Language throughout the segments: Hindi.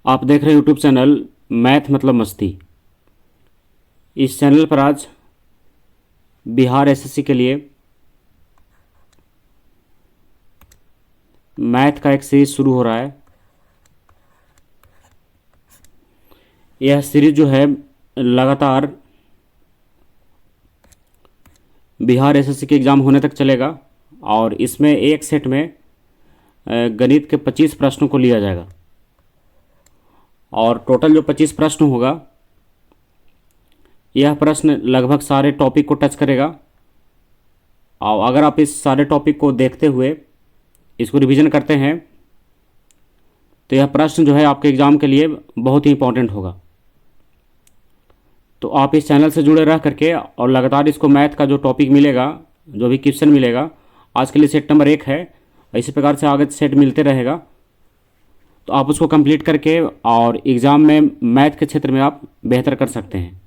आप देख रहे हैं यूट्यूब चैनल मैथ मतलब मस्ती। इस चैनल पर आज बिहार एसएससी के लिए मैथ का एक सीरीज शुरू हो रहा है। यह सीरीज जो है लगातार बिहार एसएससी के एग्ज़ाम होने तक चलेगा और इसमें एक सेट में गणित के 25 प्रश्नों को लिया जाएगा और टोटल जो 25 प्रश्न होगा यह प्रश्न लगभग सारे टॉपिक को टच करेगा। और अगर आप इस सारे टॉपिक को देखते हुए इसको रिवीजन करते हैं तो यह प्रश्न जो है आपके एग्ज़ाम के लिए बहुत ही इंपॉर्टेंट होगा। तो आप इस चैनल से जुड़े रह करके और लगातार इसको मैथ का जो टॉपिक मिलेगा, जो भी क्वेश्चन मिलेगा, आज के लिए सेट नंबर 1 है, इसी प्रकार से आगे सेट मिलते रहेगा। तो आप उसको कंप्लीट करके और एग्ज़ाम में मैथ के क्षेत्र में आप बेहतर कर सकते हैं।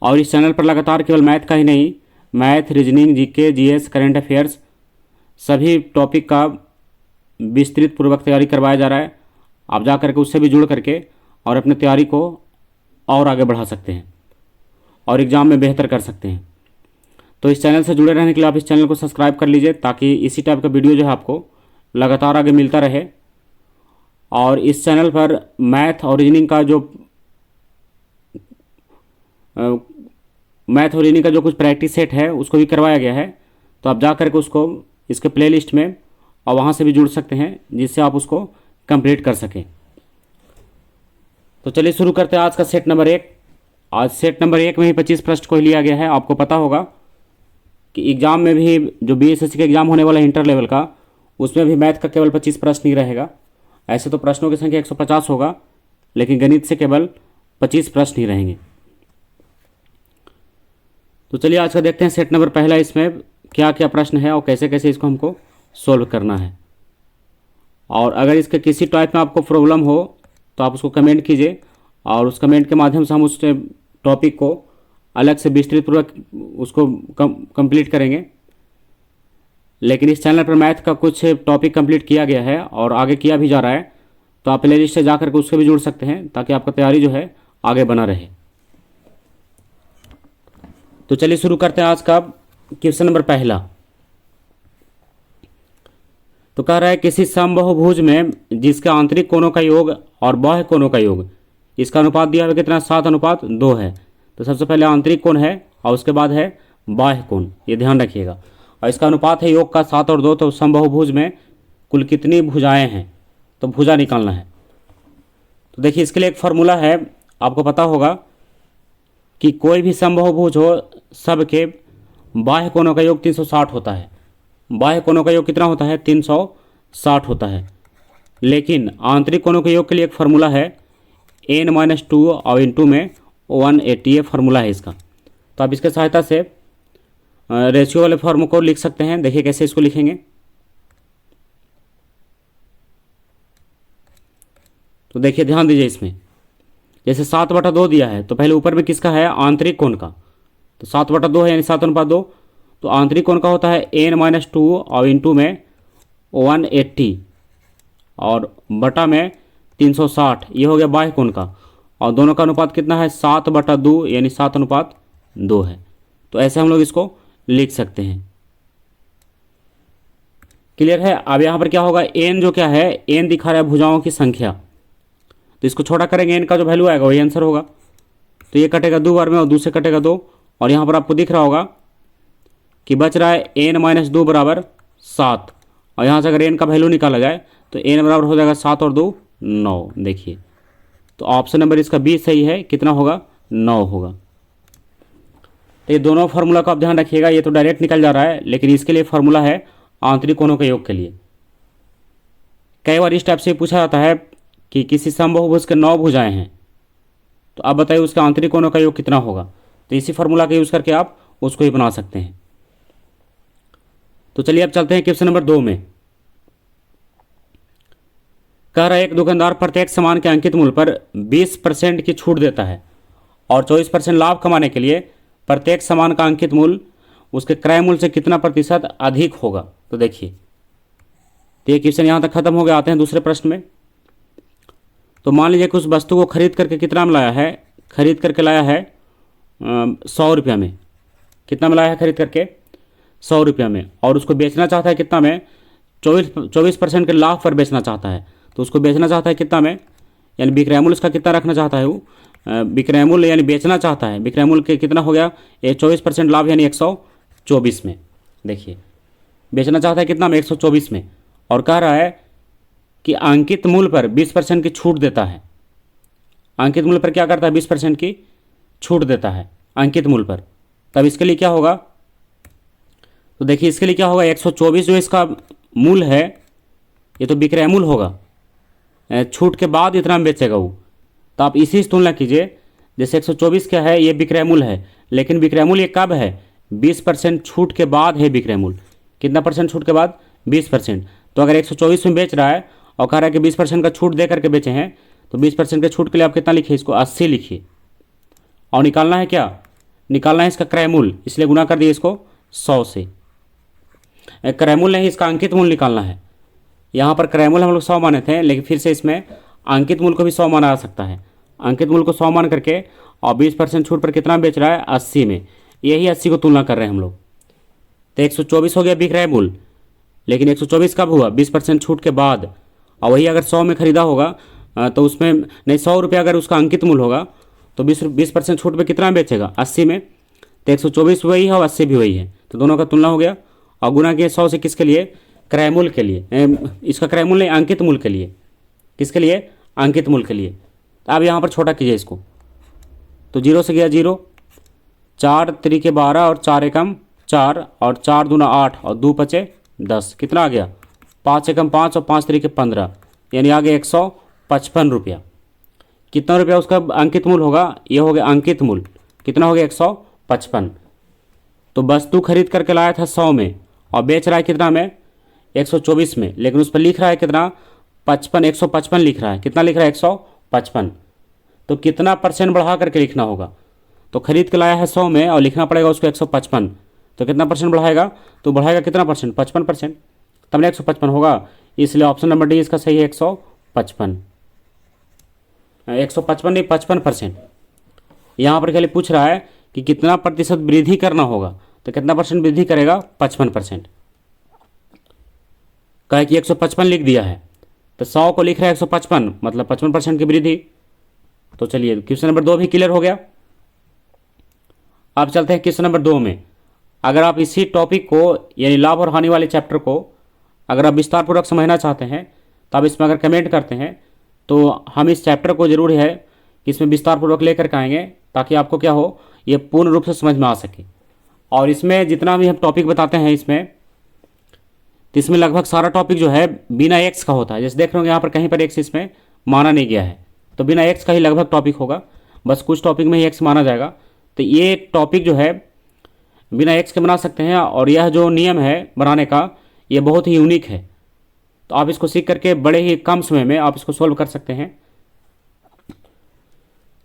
और इस चैनल पर लगातार केवल मैथ का ही नहीं, math, reasoning, GK, GS, current affairs सभी टॉपिक का विस्तृत पूर्वक तैयारी करवाया जा रहा है। आप जा करके उससे भी जुड़ करके और अपनी तैयारी को और आगे बढ़ा सकते हैं और एग्ज़ाम में बेहतर कर सकते हैं। तो इस चैनल से जुड़े रहने के लिए आप इस चैनल को सब्सक्राइब कर लीजिए ताकि इसी टाइप का वीडियो जो है आपको लगातार आगे मिलता रहे। और इस चैनल पर मैथ और रीजनिंग का जो कुछ प्रैक्टिस सेट है उसको भी करवाया गया है। तो आप जा करके उसको इसके प्लेलिस्ट में और वहाँ से भी जुड़ सकते हैं जिससे आप उसको कंप्लीट कर सकें। तो चलिए शुरू करते हैं आज का सेट नंबर 1। आज सेट नंबर 1 में ही 25 प्रश्न को लिया गया है। आपको पता होगा कि एग्ज़ाम में भी जो बीएसएससी का एग्ज़ाम होने वाला है इंटर लेवल का, उसमें भी मैथ का केवल 25 प्रश्न ही रहेगा। ऐसे तो प्रश्नों की संख्या 150 होगा, लेकिन गणित से केवल 25 प्रश्न ही रहेंगे। तो चलिए आज का देखते हैं सेट नंबर पहला, इसमें क्या क्या प्रश्न है और कैसे कैसे इसको हमको सोल्व करना है। और अगर इसके किसी टाइप में आपको प्रॉब्लम हो तो आप उसको कमेंट कीजिए और उस कमेंट के माध्यम से हम उस टॉपिक को अलग से विस्तृत पूर्वक उसको कंप्लीट करेंगे। लेकिन इस चैनल पर मैथ का कुछ टॉपिक कंप्लीट किया गया है और आगे किया भी जा रहा है, तो आप प्ले लिस्ट से जा करके उससे भी जुड़ सकते हैं ताकि आपका तैयारी जो है आगे बना रहे। तो चलिए शुरू करते हैं आज का क्वेश्चन नंबर पहला। तो कह रहा है किसी समबाहुभुज में जिसके आंतरिक कोणों का योग और बाह्य कोणों का योग, इसका अनुपात दिया हुआ कितना 7:2 है। तो सबसे पहले आंतरिक कोण है और उसके बाद है बाह्य कोण, ये ध्यान रखिएगा। और इसका अनुपात है योग का 7 और 2। तो समबाहुभुज में कुल कितनी भुजाएं हैं, तो भुजा निकालना है। तो देखिए इसके लिए एक फार्मूला है, आपको पता होगा कि कोई भी समबाहुभुज हो सबके बाह्य कोणों का योग 360 होता है। बाह्य कोणों का योग कितना होता है 360 होता है। लेकिन आंतरिक कोणों के योग के लिए एक फार्मूला है n-2 और इंटू में 180, ये फार्मूला है इसका। तो आप इसके सहायता से रेशियो वाले फॉर्म को लिख सकते हैं। देखिए कैसे इसको लिखेंगे। तो देखिए ध्यान दीजिए, इसमें जैसे 7/2 दिया है तो पहले ऊपर में किसका है आंतरिक कोण का, तो 7/2 है यानी 7:2। तो आंतरिक कोण का होता है n-2 और इंटू में 180 और बटा में 360, ये हो गया बाह्य कोण का। और दोनों का अनुपात कितना है 7/2 यानी 7:2 है। तो ऐसे हम लोग इसको लिख सकते हैं। क्लियर है। अब यहाँ पर क्या होगा, n जो क्या है, n दिखा रहा है भुजाओं की संख्या, तो इसको छोटा करेंगे, n का जो वैल्यू आएगा वही आंसर होगा। तो ये कटेगा 2 बार में और 2 से कटेगा 2, और यहाँ पर आपको दिख रहा होगा कि बच रहा है n-2 बराबर 7। और यहाँ से अगर n का वैल्यू निकाला जाए तो n बराबर हो जाएगा 7 और 2 9। देखिए तो ऑप्शन नंबर इसका बी सही है, कितना होगा 9 होगा। तो ये दोनों फार्मूला को आप ध्यान रखिएगा। ये तो डायरेक्ट निकल जा रहा है, लेकिन इसके लिए फार्मूला है आंतरिक कोणों के योग के लिए। कई बार इस टाइप से पूछा जाता है कि किसी समबाहुभुज के 9 भुजाएं हैं, तो आप बताइए उसके आंतरिक कोणों का योग कितना होगा। तो इसी फार्मूला का यूज़ करके आप उसको ही बना सकते हैं। तो चलिए अब चलते हैं क्वेश्चन नंबर 2 में। कह रहा है एक दुकानदार प्रत्येक सामान के अंकित मूल्य पर 20% की छूट देता है और 24% लाभ कमाने के लिए प्रत्येक सामान का अंकित मूल्य उसके क्रय मूल्य से कितना प्रतिशत अधिक होगा। तो देखिए, तो ये क्वेश्चन यहाँ तक खत्म हो गया। आते हैं दूसरे प्रश्न में। तो मान लीजिए कि उस वस्तु को खरीद करके कितना में लाया है, खरीद करके लाया है 100 रुपया में। कितना में लाया है खरीद करके? 100 रुपया में। और उसको बेचना चाहता है कितना में? 24% के लाभ पर बेचना चाहता है। तो उसको बेचना चाहता है कितना में, यानी विक्रय मूल्य उसका कितना रखना चाहता है वो, विक्रय मूल्य यानी बेचना चाहता है, विक्रय मूल्य के कितना हो गया, ये 24% लाभ यानी 124 में। देखिए बेचना चाहता है कितना में, 124 में। और कह रहा है कि अंकित मूल्य पर 20% की छूट देता है। अंकित मूल्य पर क्या करता है? 20% की छूट देता है अंकित मूल्य पर। तब इसके लिए क्या होगा? तो देखिए इसके लिए क्या होगा, 124 जो इसका मूल्य है ये तो विक्रय मूल्य होगा, छूट के बाद इतना में बेचेगा वो। तो आप इसी से तुलना कीजिए, जैसे 124 क्या है, ये विक्रय मूल्य है, लेकिन विक्रय मूल्य कब है? 20% छूट के बाद है विक्रय मूल्य। कितना परसेंट छूट के बाद? 20%। तो अगर 124 में बेच रहा है और कह रहा है कि 20% का छूट दे करके बेचे हैं, तो 20% के छूट के लिए आप कितना लिखिए, इसको 80 लिखिए। और निकालना है क्या? निकालना है इसका क्रय मूल्य, इसलिए गुना कर दिए इसको 100 से। क्रय मूल्य नहीं, इसका अंकित मूल्य निकालना है। यहाँ पर क्रय मूल्य हम लोग 100 माने थे, लेकिन फिर से इसमें अंकित मूल्य को भी 100 माना जा सकता है। अंकित मूल्य को 100 मान करके और 20% छूट पर कितना बेच रहा है? 80 में। यही 80 को तुलना कर रहे हैं हम लोग। तो 124 हो गया विक्रय मूल्य, लेकिन 124 कब हुआ? 20% छूट के बाद। और वही अगर 100 में खरीदा होगा तो उसमें नहीं, 100 रुपया अगर उसका अंकित मूल्य होगा तो 20% छूट पे कितना बेचेगा? 80 में। तो 124 वही है और 80 भी वही है, तो दोनों का तुलना हो गया। और गुना किया 100 से, किसके लिए? क्रय मूल्य के लिए। इसका क्रय मूल्य नहीं, अंकित मूल्य के लिए। किसके लिए? अंकित मूल्य के लिए। तो अब यहाँ पर छोटा कीजिए इसको, तो 0 से गया 0, 4 त्रिके 12 और 4 एकम 4 और 4 दूना 8 और 2 पचे 10। कितना आ गया? 5 एकम 5 और 5 त्रिके 15, यानी आ गया 155 रुपया। कितना रुपया उसका अंकित मूल्य होगा? ये हो गया अंकित मूल्य। कितना हो गया? 155। तो वस्तु खरीद करके लाया था 100 में और बेच रहा है कितना में? 124 में, लेकिन उस पर लिख रहा है कितना? 155 लिख रहा है। कितना लिख रहा है? 155। तो कितना परसेंट बढ़ा करके लिखना होगा? तो खरीद के लाया है 100 में और लिखना पड़ेगा उसको 155। तो कितना परसेंट बढ़ाएगा? तो बढ़ाएगा कितना परसेंट? 55%, तब ना 155 होगा। इसलिए ऑप्शन नंबर डी इसका सही है, 155। 155 नहीं, 55%। यहाँ पर खाली पूछ रहा है कि कितना प्रतिशत वृद्धि करना होगा, तो कितना परसेंट वृद्धि करेगा? 55%। कहे कि 155 लिख दिया है, तो 100 को लिख रहा है 155, मतलब 55% की वृद्धि। तो चलिए क्वेश्चन नंबर 2 भी क्लियर हो गया। अब चलते हैं क्वेश्चन नंबर 2 में। अगर आप इसी टॉपिक को यानी लाभ और हानि वाले चैप्टर को अगर आप विस्तार पूर्वक समझना चाहते हैं तो आप इसमें अगर कमेंट करते हैं तो हम इस चैप्टर को जरूर है कि इसमें विस्तार पूर्वक लेकर के आएंगे, ताकि आपको क्या हो, ये पूर्ण रूप से समझ में आ सके। और इसमें जितना भी हम टॉपिक बताते हैं इसमें लगभग सारा टॉपिक जो है बिना एक्स का होता है। जैसे देख रहे हो यहाँ पर कहीं पर एक्स इसमें माना नहीं गया है, तो बिना एक्स का ही लगभग टॉपिक होगा। बस कुछ टॉपिक में ही एक्स माना जाएगा। तो ये टॉपिक जो है बिना एक्स के बना सकते हैं, और यह जो नियम है बनाने का ये बहुत ही यूनिक है। तो आप इसको सीख करके बड़े ही कम समय में आप इसको सोल्व कर सकते हैं।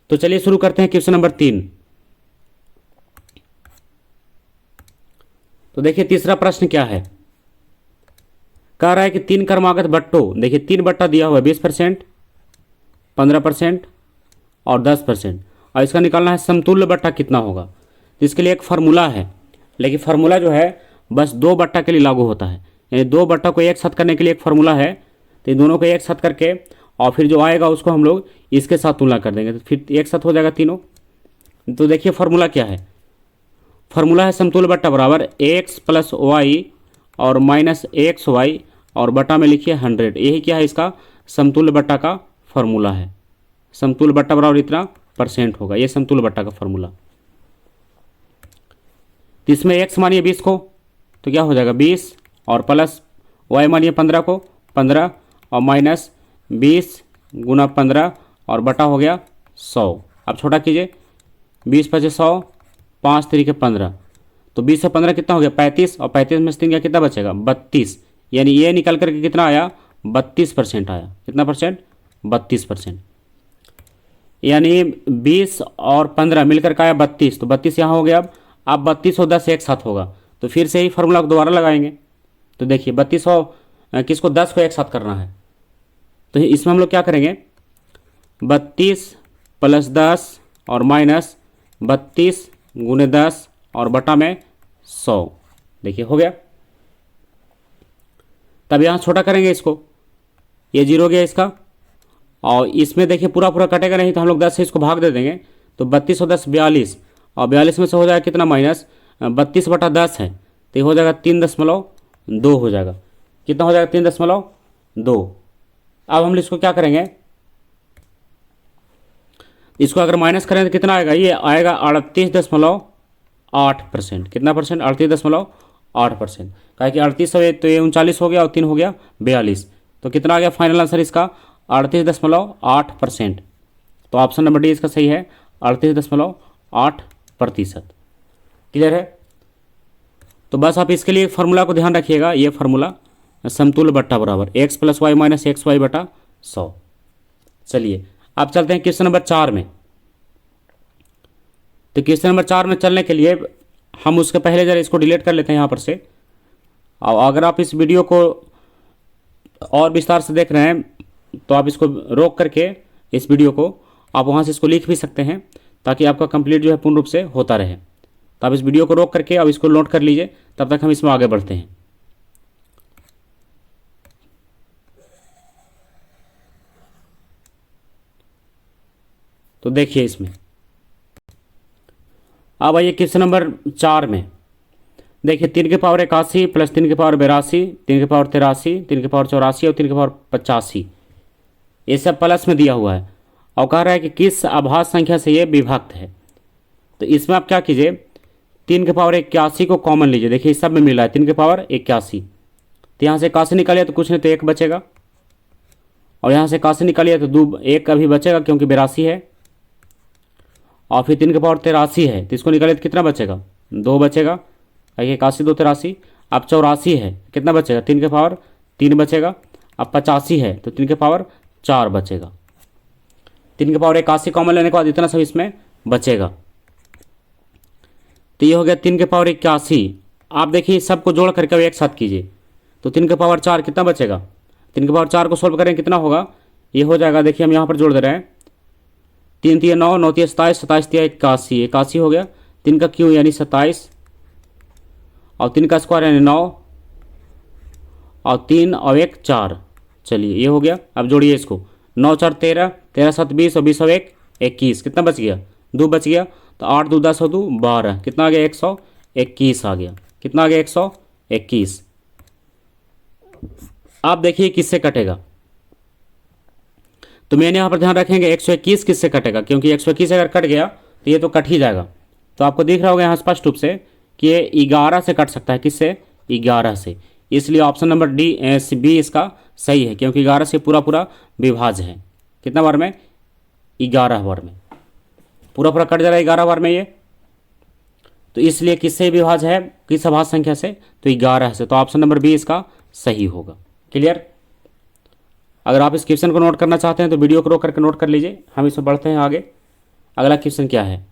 तो चलिए शुरू करते हैं क्वेश्चन नंबर 3। तो देखिए तीसरा प्रश्न क्या है, कह रहा है कि 3 क्रमागत बट्टों, देखिए 3 बट्टा दिया हुआ है, 20%, 15% और 10%, और इसका निकालना है समतुल्य बट्टा कितना होगा। इसके लिए एक फार्मूला है, लेकिन फार्मूला जो है बस 2 बट्टा के लिए लागू होता है, यानी 2 बट्टा को एक साथ करने के लिए एक फार्मूला है। तो इन दोनों को एक साथ करके और फिर जो आएगा उसको हम लोग इसके साथ तुलना कर देंगे, तो फिर एक साथ हो जाएगा तीनों। तो देखिए फार्मूला क्या है, फार्मूला है समतुल्य बट्टा बराबर x + y और -xy और बटा में लिखिए 100। यही क्या है, इसका समतुल्य बट्टा का फार्मूला है। समतुल्य बट्टा बराबर इतना % होगा, ये समतुल्य बट्टा का फार्मूला। तो इसमें x मानिए 20 को, तो क्या हो जाएगा 20 और प्लस y मानिए 15 को, 15 और -20 गुना 15 और बटा हो गया 100। अब छोटा कीजिए, 20 × 5 = 100, 5 × 3 = 15, तो 20 से 15 कितना हो गया 35, और 35 में से 3 गया कितना बचेगा 32, यानी ये निकल करके कितना आया 32% आया। कितना परसेंट? 32%। यानी 20 और 15 मिलकर का आया 32, तो 32 यहाँ हो गया। अब 32 और 10 एक साथ होगा, तो फिर से ही फार्मूला को दोबारा लगाएंगे। तो देखिए 32 और किसको 10 को एक साथ करना है, तो इसमें हम लोग क्या करेंगे, 32 प्लस 10 और माइनस 32 गुने 10 और बटा में 100। देखिए हो गया। तब यहाँ छोटा करेंगे इसको, ये 0 गया इसका, और इसमें देखिए पूरा पूरा कटेगा नहीं तो हम लोग 10 से इसको भाग दे देंगे, तो 32 और 10 42, और 42 में से हो जाएगा कितना माइनस 32 बटा 10 है, तो ये हो जाएगा 3.2 हो जाएगा। कितना हो जाएगा 3.2। अब हम इसको क्या करेंगे, इसको अगर माइनस करें तो कितना आएगा, ये आएगा 38.8%। कितना परसेंट, 38.8%। कहा कि 38 तो ये 39 हो गया और 3 हो गया 42, तो कितना आ गया फाइनल आंसर इसका 38.8%। तो ऑप्शन नंबर डी इसका सही है, 38.8%। क्लियर है। तो बस आप इसके लिए फार्मूला को ध्यान रखिएगा, ये फार्मूला समतुल्य बट्टा बराबर x plus y minus x y बटा 100। चलिए अब चलते हैं क्वेश्चन नंबर 4 में। तो क्वेश्चन नंबर 4 में चलने के लिए हम उसके पहले जरा इसको डिलीट कर लेते हैं यहाँ पर से। और अगर आप इस वीडियो को और विस्तार से देख रहे हैं तो आप इसको रोक करके इस वीडियो को आप वहाँ से इसको लिख भी सकते हैं, ताकि आपका कंप्लीट जो है पूर्ण रूप से होता रहे। तो आप इस वीडियो को रोक करके अब इसको नोट कर लीजिए, तब तक हम इसमें आगे बढ़ते हैं। तो देखिए इसमें अब आइए क्वेश्चन नंबर 4 में। देखिए 3 के पावर 81 प्लस 3 के पावर 82, 3 के पावर 83, 3 के पावर 84 और 3 के पावर 85, ये सब प्लस में दिया हुआ है और कह रहा है कि किस अभाज्य संख्या से ये विभक्त है। तो इसमें आप क्या कीजिए, 3 के पावर 81 को कॉमन लीजिए। देखिए सब में मिला है 3 के पावर 81, तो यहाँ से 81 निकालिए तो कुछ नहीं तो 1 बचेगा, और यहाँ से 81 निकालिए तो 1 अभी बचेगा क्योंकि 82 है, और फिर 3 के पावर 83 है तो इसको निकालिए तो कितना बचेगा 2 बचेगा। 81 2 83। अब 84 है कितना बचेगा 3 के पावर 3 बचेगा। अब 85 है तो 3 के पावर 4 बचेगा। 3 के पावर 81 कॉमन लेने के बाद इतना सब इसमें बचेगा। तो ये हो गया 3 के पावर 81। आप देखिए सबको जोड़ करके अब एक साथ कीजिए, तो 3 के पावर 4 कितना बचेगा। 3 के पावर 4 को सोल्व करें कितना होगा, ये हो जाएगा, देखिए हम यहाँ पर जोड़ दे रहे हैं, 3 3 9, 9 3 27, 27 3 81, 81 हो गया। 3 का क्यों यानी 27, और 3 का स्क्वायर यानी 9, और 3 और 1 4। चलिए ये हो गया। अब जोड़िए इसको, 9 4 13, 13 7 20 और 20 और 1 21, कितना बच गया 2 बच गया। तो 8 2 10 और 2 12, कितना आ गया 121 आ गया। कितना आ गया 121। आप देखिए किससे कटेगा, तो मैंने यहाँ पर ध्यान रखेंगे 121 किससे कटेगा, क्योंकि 121 अगर कट गया तो ये तो कट ही जाएगा। तो आपको दिख रहा होगा यहाँ स्पष्ट रूप से कि ये 11 से कट सकता है। किससे 11 से, इसलिए ऑप्शन नंबर बी इसका सही है, क्योंकि 11 से पूरा पूरा विभाज्य है। कितना बार में 11 बार में पूरा पूरा कट जा रहा है 11 बार में ये, तो इसलिए किससे विभाज्य है, किस अभाज्य संख्या से, तो 11 से। तो ऑप्शन नंबर बी इसका सही होगा। क्लियर। अगर आप इस क्वेश्चन को नोट करना चाहते हैं तो वीडियो को रोक करके नोट कर लीजिए। हम इसमें बढ़ते हैं आगे। अगला क्वेश्चन क्या है,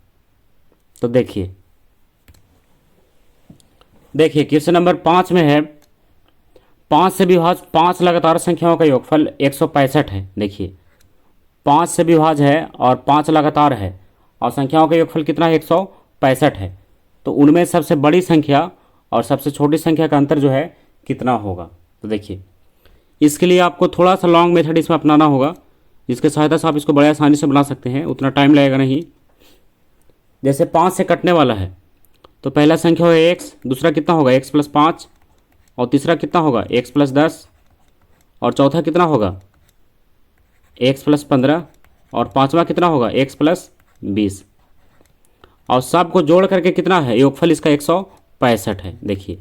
तो देखिए क्वेश्चन नंबर 5 में है, 5 से विभाज्य 5 लगातार संख्याओं का योगफल 165 है। देखिए 5 से विभाज्य है और 5 लगातार है, और संख्याओं का योगफल कितना है 165 है। तो उनमें सबसे बड़ी संख्या और सबसे छोटी संख्या का अंतर जो है कितना होगा। तो देखिए इसके लिए आपको थोड़ा सा लॉन्ग मेथड इसमें अपनाना होगा, जिसके सहायता से आप इसको बड़े आसानी से बना सकते हैं, उतना टाइम लगेगा नहीं। जैसे 5 से कटने वाला है तो पहला संख्या होगा x, दूसरा कितना होगा x प्लस 5, और तीसरा कितना होगा x प्लस 10, और चौथा कितना होगा x प्लस 15, और पाँचवा कितना होगा x प्लस 20, और सबको जोड़ करके कितना है योगफल इसका 165 है। देखिए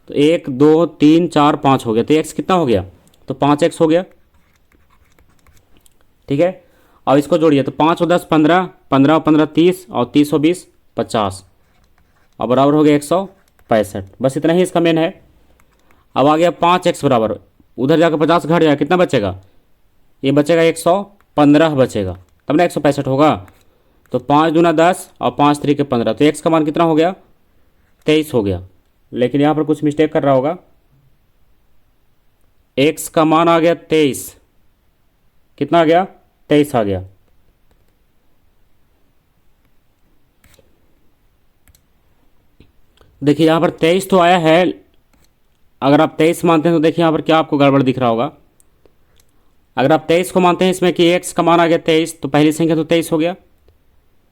तो 1 2 3 4 5 हो गया, तो x कितना हो गया, तो 5x हो गया। ठीक है, और इसको जोड़िए तो 5 और 10 15, 15 और 15 30, और 30 और 20 50, और बराबर हो गया 165। बस इतना ही इसका मेन है। अब आ गया 5x बराबर, उधर जाकर 50 घट जाएगा, कितना बचेगा, ये बचेगा 115 बचेगा, तब ना 165 होगा। तो 5 दूना 10 और 5 3 के 15, तो x का मान कितना हो गया 23 हो गया। लेकिन यहाँ पर कुछ मिस्टेक कर रहा होगा, x का मान आ गया 23, कितना आ गया 23 आ गया। देखिए यहाँ पर 23 तो आया है, अगर आप 23 मानते हैं तो देखिए यहाँ पर क्या आपको गड़बड़ दिख रहा होगा। अगर आप 23 को मानते हैं इसमें कि x का मान आ गया 23, तो पहली संख्या तो 23 हो गया।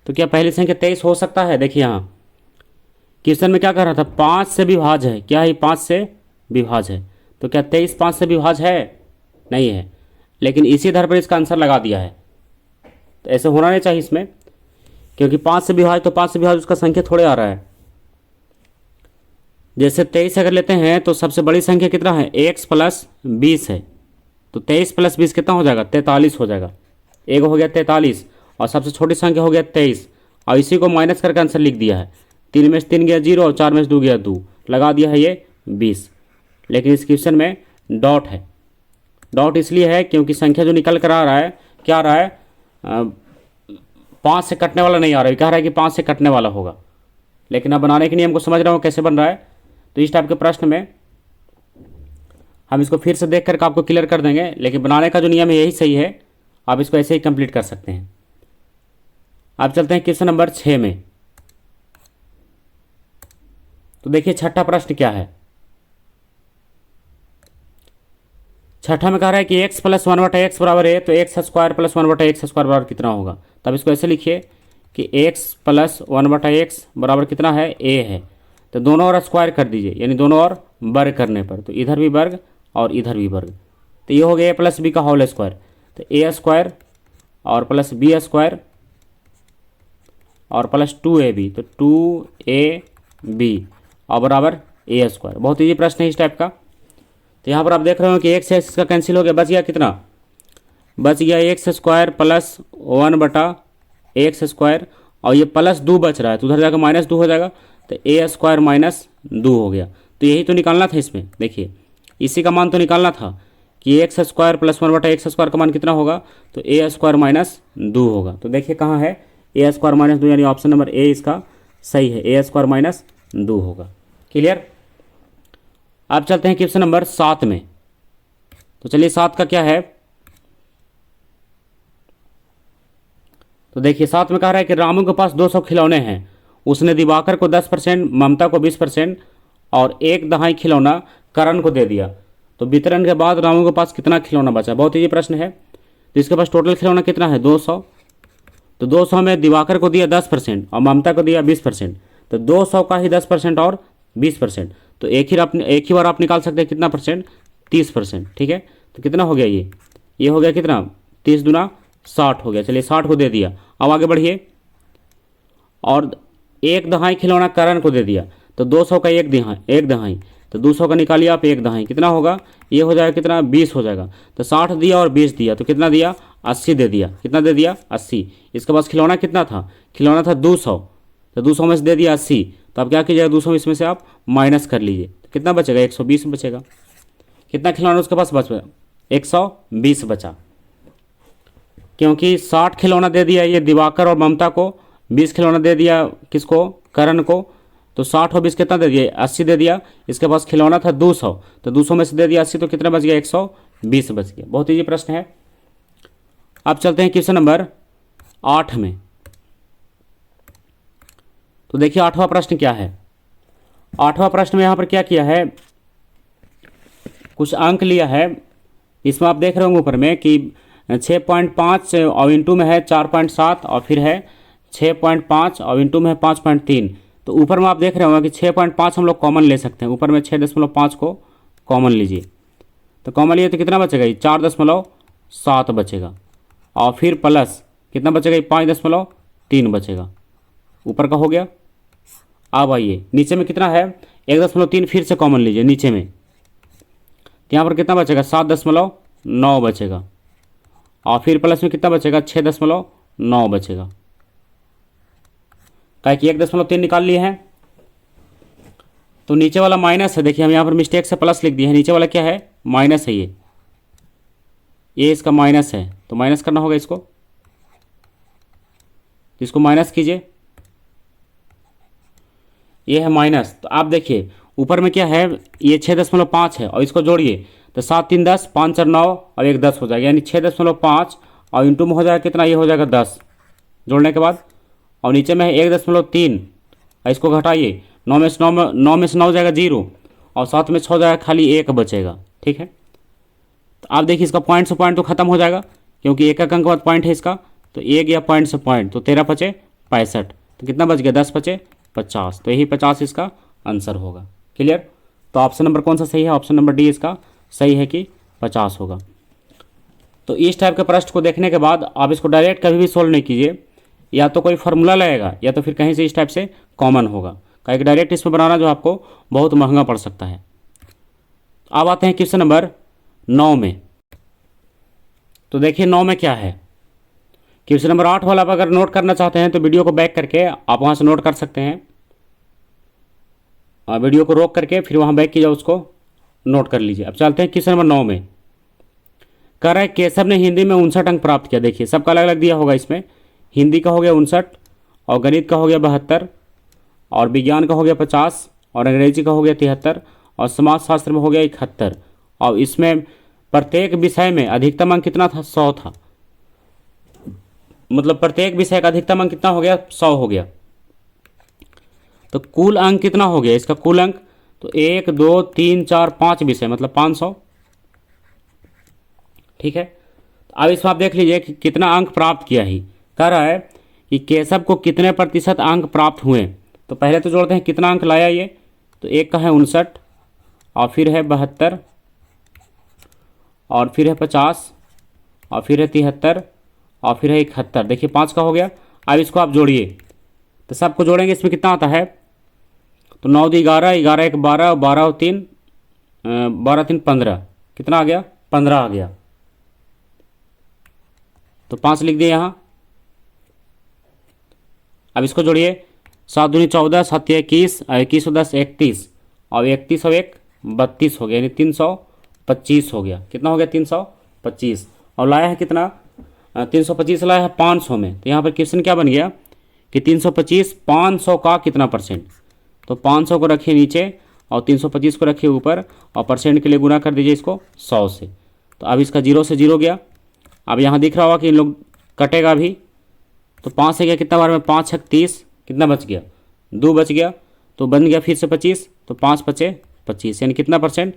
तो क्या पहली संख्या 23 हो सकता है? देखिए यहाँ क्वेश्चन में क्या कह रहा था, 5 से विभाज्य है। क्या है? 5 से विभाज्य है। तो क्या 23 5 से विभाज्य है? नहीं है, लेकिन इसी आधार पर इसका आंसर लगा दिया है। तो ऐसे होना नहीं चाहिए इसमें, क्योंकि 5 से विभाज्य, तो 5 से विभाज्य उसका संख्या थोड़े आ रहा है। जैसे 23 अगर लेते हैं तो सबसे बड़ी संख्या कितना है? x प्लस 20 है। तो 23 प्लस 20 कितना हो जाएगा? 43 हो जाएगा। एक हो गया 43 और सबसे छोटी संख्या हो गया 23, और इसी को माइनस करके आंसर लिख दिया है। 3 में से 3 गया 0 और 4 में से 2 गया 2, लगा दिया है ये 20। लेकिन इस क्वेश्चन में डॉट है। डॉट इसलिए है क्योंकि संख्या जो निकल कर आ रहा है, क्या आ रहा है? 5 से कटने वाला नहीं आ रहा है, कह रहा है कि 5 से कटने वाला होगा। लेकिन अब बनाने के नियम को समझ रहा हूँ कैसे बन रहा है। तो इस टाइप के प्रश्न में हम इसको फिर से देख करके आपको क्लियर कर देंगे, लेकिन बनाने का जो नियम है यही सही है। आप इसको ऐसे ही कंप्लीट कर सकते हैं। अब चलते हैं क्वेश्चन नंबर 6 में। तो देखिए छठा प्रश्न क्या है। छठा में कह रहा है कि x प्लस 1/x बराबर है, तो x square plus 1/x square बराबर कितना होगा? तब इसको ऐसे लिखिए कि x प्लस 1/x बराबर कितना है? a है। तो दोनों ओर स्क्वायर कर दीजिए, यानी दोनों ओर वर्ग करने पर, तो इधर भी वर्ग और इधर भी वर्ग। तो ये हो गया a प्लस बी का होल स्क्वायर। तो a स्क्वायर और प्लस बी स्क्वायर और प्लस 2ab, तो 2ab और बराबर a स्क्वायर। बहुत ईजी प्रश्न है इस टाइप का। तो यहाँ पर आप देख रहे हो कि x है, इसका कैंसिल हो गया, बच गया कितना? बच गया x square plus 1/x square, और ये प्लस 2 बच रहा है, तो उधर जाकर माइनस 2 हो जाएगा। तो a स्क्वायर माइनस 2 हो गया। तो यही तो निकालना था इसमें। देखिए इसी का मान तो निकालना था कि x square plus 1/x square का मान कितना होगा? तो a स्क्वायर माइनस 2 होगा। तो देखिए कहाँ है a स्क्वायर माइनस 2, यानी ऑप्शन नंबर ए इसका सही है, a स्क्वायर माइनस 2 होगा। क्लियर? अब चलते हैं क्वेश्चन नंबर 7 में। तो चलिए 7 का क्या है। तो देखिए 7 में कह रहा है कि रामू के पास 200 खिलौने हैं। उसने दिवाकर को 10%, ममता को 20% और 1 दहाई खिलौना करण को दे दिया। तो वितरण के बाद रामू के पास कितना खिलौना बचा? बहुत ही ये प्रश्न है। तो इसके पास टोटल खिलौना कितना है? 200। तो 200 में दिवाकर को दिया 10% और ममता को दिया 20%। तो 200 का ही 10% और 20%। तो एक ही बार आप निकाल सकते हैं कितना परसेंट? 30%। ठीक है, तो कितना हो गया ये हो गया कितना? 30 दूना 60 हो गया। चलिए 60 को दे दिया। अब आगे बढ़िए। और 1 दहाई खिलौना करण को दे दिया। तो 200 का 1 दहाई, तो 200 का निकालिए आप 1 दहाई, कितना होगा? ये हो जाएगा कितना? 20 हो जाएगा। तो 60 दिया और 20 दिया, तो कितना दिया? 80 दे दिया। कितना दे दिया? 80। इसके पास खिलौना कितना था? खिलौना था 200, तो 200 में से दे दिया 80। तो अब क्या कीजिएगा? 200 इसमें से आप माइनस कर लीजिए, तो कितना बचेगा? 120 बचेगा। कितना खिलौना उसके पास बचा? 120 बचा, क्योंकि 60 खिलौना दे दिया ये दिवाकर और ममता को, 20 खिलौना दे दिया किसको? करण को। तो 60 और 20 कितना दे दिया? 80 दे दिया। इसके पास खिलौना था 200, तो 200 में से दे दिया 80, तो कितना बच गया? 120 बच गया। बहुत ईजी प्रश्न है। अब चलते हैं क्वेश्चन नंबर 8 में। तो देखिए 8वां प्रश्न क्या है। 8वां प्रश्न में यहाँ पर क्या किया है, कुछ अंक लिया है। इसमें आप देख रहे होंगे ऊपर में कि 6.5 और इंटू में है 4.7 और फिर है 6.5 और इंटू में है 5.3। तो ऊपर में आप देख रहे होंगे कि 6.5 हम लोग कॉमन ले सकते हैं। ऊपर में 6.5 को कॉमन लीजिए, तो कॉमन लिए तो कितना बचेगा? ये 4.7 बचेगा। और फिर प्लस कितना बचेगा? ये 5.3 बचेगा। ऊपर का हो गया। अब आइए नीचे में कितना है? 1.3 फिर से कॉमन लीजिए नीचे में, तो यहाँ पर कितना बचेगा? 7.9 बचेगा। और फिर प्लस में कितना बचेगा? 6.9 बचेगा। क्या कि 1.3 निकाल लिए हैं, तो नीचे वाला माइनस है। देखिए हम यहाँ पर मिस्टेक से प्लस लिख दिए हैं, नीचे वाला क्या है? माइनस है। ये इसका माइनस है, तो माइनस करना होगा इसको माइनस कीजिए। ये है माइनस। तो आप देखिए ऊपर में क्या है? ये 6.5 है और इसको जोड़िए, तो 7 3 10, 5 4 9 और 1 10 हो जाएगा, यानी 6.5 और इंटू में हो जाएगा कितना, ये हो जाएगा 10 जोड़ने के बाद, और नीचे में है 1.3, इसको घटाइए, 9 में से 9 जाएगा 0, और 7 में 6 जाएगा खाली 1 बचेगा। ठीक है, तो आप देखिए इसका पॉइंट से पॉइंट तो खत्म हो जाएगा, क्योंकि एक अंक के बाद पॉइंट है इसका, तो 1 गया पॉइंट से पॉइंट, तो 13 पचे 65, तो कितना बच गया, 10 पचे 50, तो यही 50 इसका आंसर होगा। क्लियर, तो ऑप्शन नंबर कौन सा सही है, ऑप्शन नंबर डी इसका सही है कि 50 होगा। तो इस टाइप के प्रश्न को देखने के बाद आप इसको डायरेक्ट कभी भी सोल्व नहीं कीजिए, या तो कोई फार्मूला लगेगा या तो फिर कहीं से इस टाइप से कॉमन होगा, कहीं डायरेक्ट इसमें बनाना जो आपको बहुत महंगा पड़ सकता है। अब आते हैं क्वेश्चन नंबर 9 में। तो देखिए 9 में क्या है, क्वेश्चन नंबर 8 वाला आप अगर नोट करना चाहते हैं तो वीडियो को बैक करके आप वहाँ से नोट कर सकते हैं, और वीडियो को रोक करके फिर वहाँ बैक कीजिए, उसको नोट कर लीजिए। अब चलते हैं क्वेश्चन नंबर 9 में। कह रहा है केशव ने हिंदी में 59 अंक प्राप्त किया। देखिए सबका अलग अलग दिया होगा इसमें, हिंदी का हो गया 59, और गणित का हो गया 72, और विज्ञान का हो गया 50, और अंग्रेजी का हो गया 73, और समाजशास्त्र में हो गया 71, और इसमें प्रत्येक विषय में अधिकतम अंक कितना था, 100 था। मतलब प्रत्येक विषय का अधिकतम अंक कितना हो गया, 100 हो गया। तो कुल अंक कितना हो गया इसका, कुल अंक तो 1 2 3 4 5 विषय मतलब 500। ठीक है, अब इसमें आप देख लीजिए कि कितना अंक प्राप्त किया ही। कह रहा है कि केशव को कितने प्रतिशत अंक प्राप्त हुए। तो पहले तो जोड़ते हैं कितना अंक लाया ये, तो एक का है 59, और फिर है 72, और फिर है 50, और फिर है 73, और फिर है 71। देखिए 5 का हो गया। अब इसको आप जोड़िए, तो सबको जोड़ेंगे, इसमें कितना आता है, तो 9 2 11, 11 1 12, 12 3 12 3 15, कितना आ गया, 15 आ गया। तो 5 लिख दिए यहाँ। अब इसको जोड़िए, 7 दूनी 14, 7 21, 21 और 10 31, और 31 और 1 32 हो गया, यानी 325 हो गया। कितना हो गया, 325, और लाया है कितना, 325 लाया है 500 में। तो यहाँ पर क्वेश्चन क्या बन गया कि 325 500 का कितना परसेंट। तो 500 को रखिए नीचे और 325 को रखिए ऊपर, और परसेंट के लिए गुना कर दीजिए इसको 100 से। तो अब इसका 0 से 0 गया। अब यहाँ दिख रहा होगा कि इन लोग कटेगा भी, तो 5 से गया कितना बार में, 5 6 30, कितना बच गया, 2 बच गया, तो बन गया फिर से 25, तो 5 पचे 25, यानी कितना परसेंट,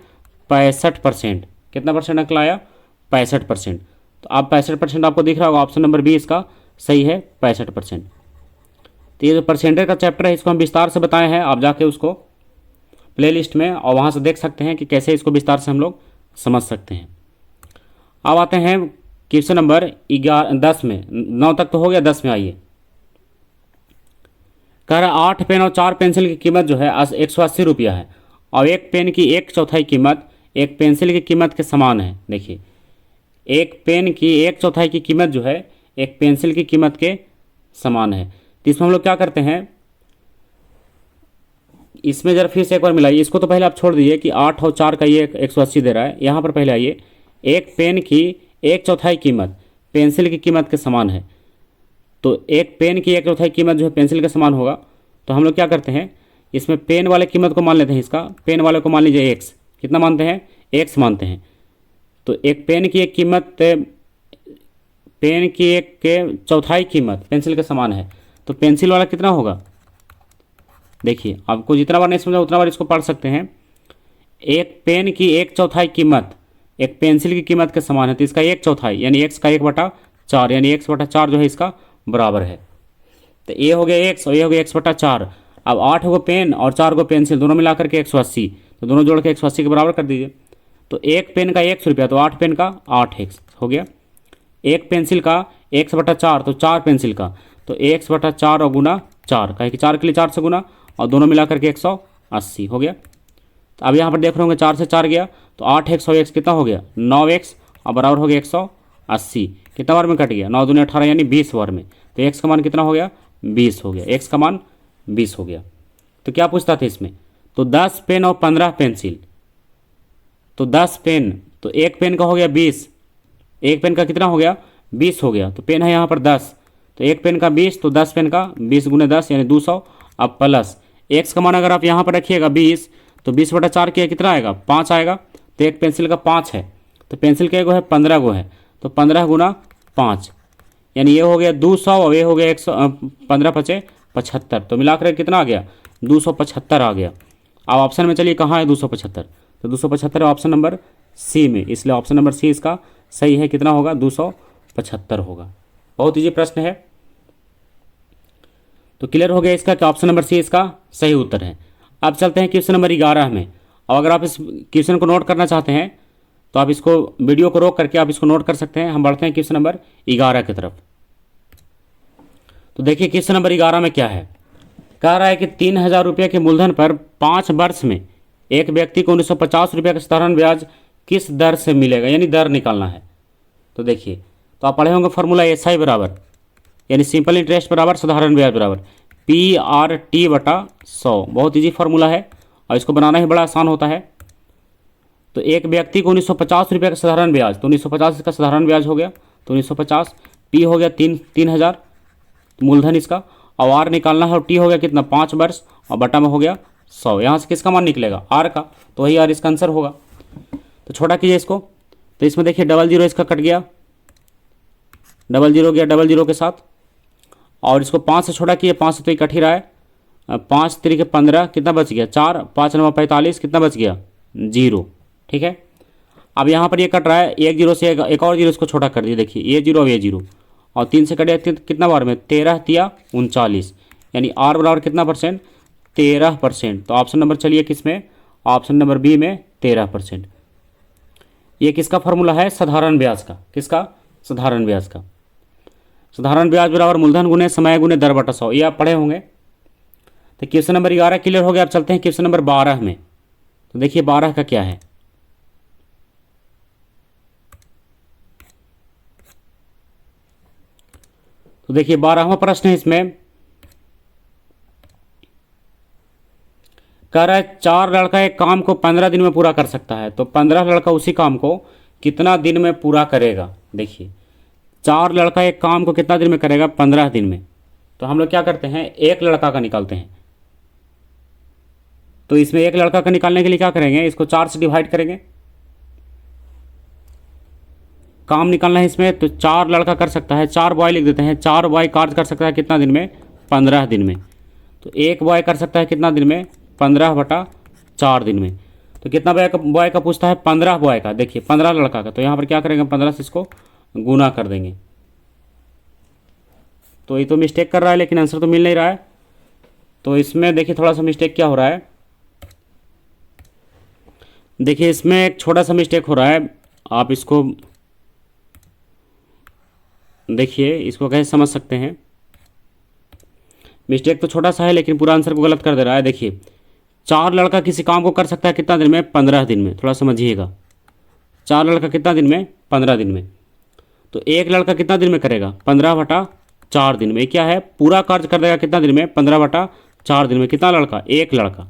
65%। कितना परसेंट अंक लाया, 65%। तो अब 65% आपको दिख रहा होगा, ऑप्शन नंबर बी इसका सही है, 65%। तो ये जो परसेंटेज का चैप्टर है इसको हम विस्तार से बताए हैं, आप जाके उसको प्लेलिस्ट में और वहाँ से देख सकते हैं कि कैसे इसको विस्तार से हम लोग समझ सकते हैं। अब आते हैं क्वेश्चन नंबर 10 में, 9 तक तो हो गया, 10 में आइए। कह रहा 8 पेन और 4 पेंसिल की कीमत जो है 180 रुपया है, और एक पेन की 1/4 कीमत एक पेंसिल की कीमत के समान है। देखिए एक पेन की 1/4 की कीमत जो है एक पेंसिल की कीमत के समान है। तो इसमें हम लोग क्या करते हैं, इसमें जरा फिर से एक बार मिलाइए। इसको तो पहले आप छोड़ दीजिए कि 8 और 4 का ये 180 दे रहा है। यहाँ पर पहले आइए, एक पेन की 1/4 कीमत पेंसिल की कीमत के समान है, तो एक पेन की 1/4 कीमत जो है पेंसिल के समान होगा। तो हम लोग क्या करते हैं, इसमें पेन वाले कीमत को मान लेते हैं, इसका पेन वाले को मान लीजिए x, कितना मानते हैं, x मानते हैं। तो एक पेन की एक कीमत पेन की 1/4 कीमत पेंसिल के समान है, तो पेंसिल वाला कितना होगा। देखिए आपको जितना बार नहीं समझा उतना बार इसको पढ़ सकते हैं। एक पेन की 1/4 कीमत एक पेंसिल की कीमत के समान है, तो इसका 1/4 यानी x का 1/4, यानी 1/4 जो है इसका बराबर है। तो ये हो गया x और ये हो गया 1/4। अब 8 को पेन और 4 को पेंसिल दोनों मिलाकर के 180, तो दोनों जोड़ के 180 के बराबर कर दीजिए। तो एक पेन का 100 रुपया, तो 8 पेन का 8x हो गया। एक पेंसिल का 1/4, तो 4 पेंसिल का, तो 1/4 और गुना 4, कहे कि 4 के लिए 4 से गुना, और दोनों मिलाकर के 180 हो गया। तो अब यहाँ पर देख रहे होंगे 4 से 4 गया, तो 8x और x कितना हो गया, 9x, और बराबर हो गया 180। कितना बार में कट गया, 9 दूनी 18 यानी 20 बार में। तो x का मान कितना हो गया, 20 हो गया, x का मान 20 हो गया। तो क्या पूछता था इसमें, तो 10 पेन और 15 पेंसिल, तो 10 पेन, तो एक पेन का हो गया 20, एक पेन का कितना हो गया 20 हो गया। तो पेन है यहाँ पर 10, तो एक पेन का 20, तो 10 पेन का 20 गुने 10 यानी 200। अब प्लस x का मान अगर आप यहाँ पर रखिएगा 20, तो 20/4 किया कितना आएगा, 5 आएगा। तो एक पेंसिल का 5 है, तो पेंसिल के गो है 15 गो है, तो 15 गुना 5, यानी ये हो गया 200 और ये हो गया 115 पचे 75, तो मिलाकर कितना आ गया 275 आ गया। अब ऑप्शन में चलिए कहाँ है 275, तो 275 है ऑप्शन नंबर सी में, इसलिए ऑप्शन नंबर सी इसका सही है। कितना होगा 275 होगा। बहुत ईजी प्रश्न है। तो क्लियर हो गया इसका कि ऑप्शन नंबर सी इसका सही उत्तर है। अब चलते हैं क्वेश्चन नंबर 11 में। और अगर आप इस क्वेश्चन को नोट करना चाहते हैं तो आप इसको वीडियो को रोक करके आप इसको नोट कर सकते हैं। हम बढ़ते हैं क्वेश्चन नंबर 11 की तरफ। तो देखिए क्वेश्चन नंबर 11 में क्या है, कह रहा है कि 3000 रुपये के मूलधन पर 5 वर्ष में एक व्यक्ति को 1950 रुपये का साधारण ब्याज किस दर से मिलेगा, यानी दर निकालना है। तो देखिए, तो आप पढ़े होंगे फॉर्मूला SI बराबर, यानी सिंपल इंटरेस्ट बराबर साधारण ब्याज बराबर PRT/100। बहुत ईजी फार्मूला है और इसको बनाना ही बड़ा आसान होता है। तो एक व्यक्ति को 1950 रुपये का साधारण ब्याज, तो 1950 इसका साधारण ब्याज हो गया, तो 1950, P हो गया 3000 मूलधन इसका, और R निकालना है और T हो गया कितना 5 वर्ष, और बटा में हो गया 100। यहाँ से किसका मान निकलेगा R का, तो वही R इसका आंसर होगा। तो छोटा कीजिए इसको, तो इसमें देखिए 00 इसका कट गया, 00 गया 00 के साथ, और इसको 5 से छोटा किए, 5 से तो ये कट ही रहा है, 5 3 15, कितना बच गया 4, 5 9 45, कितना बच गया 0। ठीक है, अब यहाँ पर ये कट रहा है, एक 0 से एक और 0 इसको छोटा कर दिए, देखिए ये 0 और ये 0, और 3 से कटे कितना बार में 13 तिया 39, यानी R बराबर कितना परसेंट 13%। तो ऑप्शन नंबर चलिए किस में, ऑप्शन नंबर बी में 13%। ये किसका फॉर्मूला है साधारण ब्याज का, किसका साधारण ब्याज का। साधारण ब्याज बराबर मूलधन गुने समय गुने दर बटा 100, ये आप पढ़े होंगे। तो क्वेश्चन नंबर 11 क्लियर हो गया। अब चलते हैं क्वेश्चन नंबर 12 में। तो देखिए 12 का क्या है, तो देखिए 12वां प्रश्न है, इसमें कह रहा है 4 लड़का एक काम को 15 दिन में पूरा कर सकता है, तो 15 लड़का उसी काम को कितना दिन में पूरा करेगा। देखिए 4 लड़का एक काम को कितना दिन में करेगा 15 दिन में। तो हम लोग क्या करते हैं, एक लड़का का निकालते हैं। तो इसमें एक लड़का का निकालने के लिए क्या करेंगे, इसको 4 से डिवाइड करेंगे, काम निकालना है इसमें। तो 4 लड़का कर सकता है, 4 बॉय लिख देते हैं, 4 बॉय कार्य कर सकता है कितना दिन में 15 दिन में। तो एक बॉय कर सकता है कितना दिन में 15/4 दिन में। तो कितना बॉय का पूछता है 15 बॉय का, देखिए 15 लड़का का, तो यहाँ पर क्या करेंगे 15 से इसको गुना कर देंगे। तो ये तो मिस्टेक कर रहा है लेकिन आंसर तो मिल नहीं रहा है। तो इसमें देखिए थोड़ा सा मिस्टेक क्या हो रहा है, देखिए इसमें एक छोटा सा मिस्टेक हो रहा है, आप इसको देखिए, इसको कैसे समझ सकते हैं। मिस्टेक तो छोटा सा है लेकिन पूरा आंसर को गलत कर दे रहा है। देखिए 4 लड़का किसी काम को कर सकता है कितना दिन में 15 दिन में, थोड़ा समझिएगा। 4 लड़का कितना दिन में 15 दिन में। तो एक लड़का कितना दिन में करेगा 15/4 दिन में। क्या है पूरा कार्य कर देगा कितना दिन में 15/4 दिन में। कितना लड़का, एक लड़का,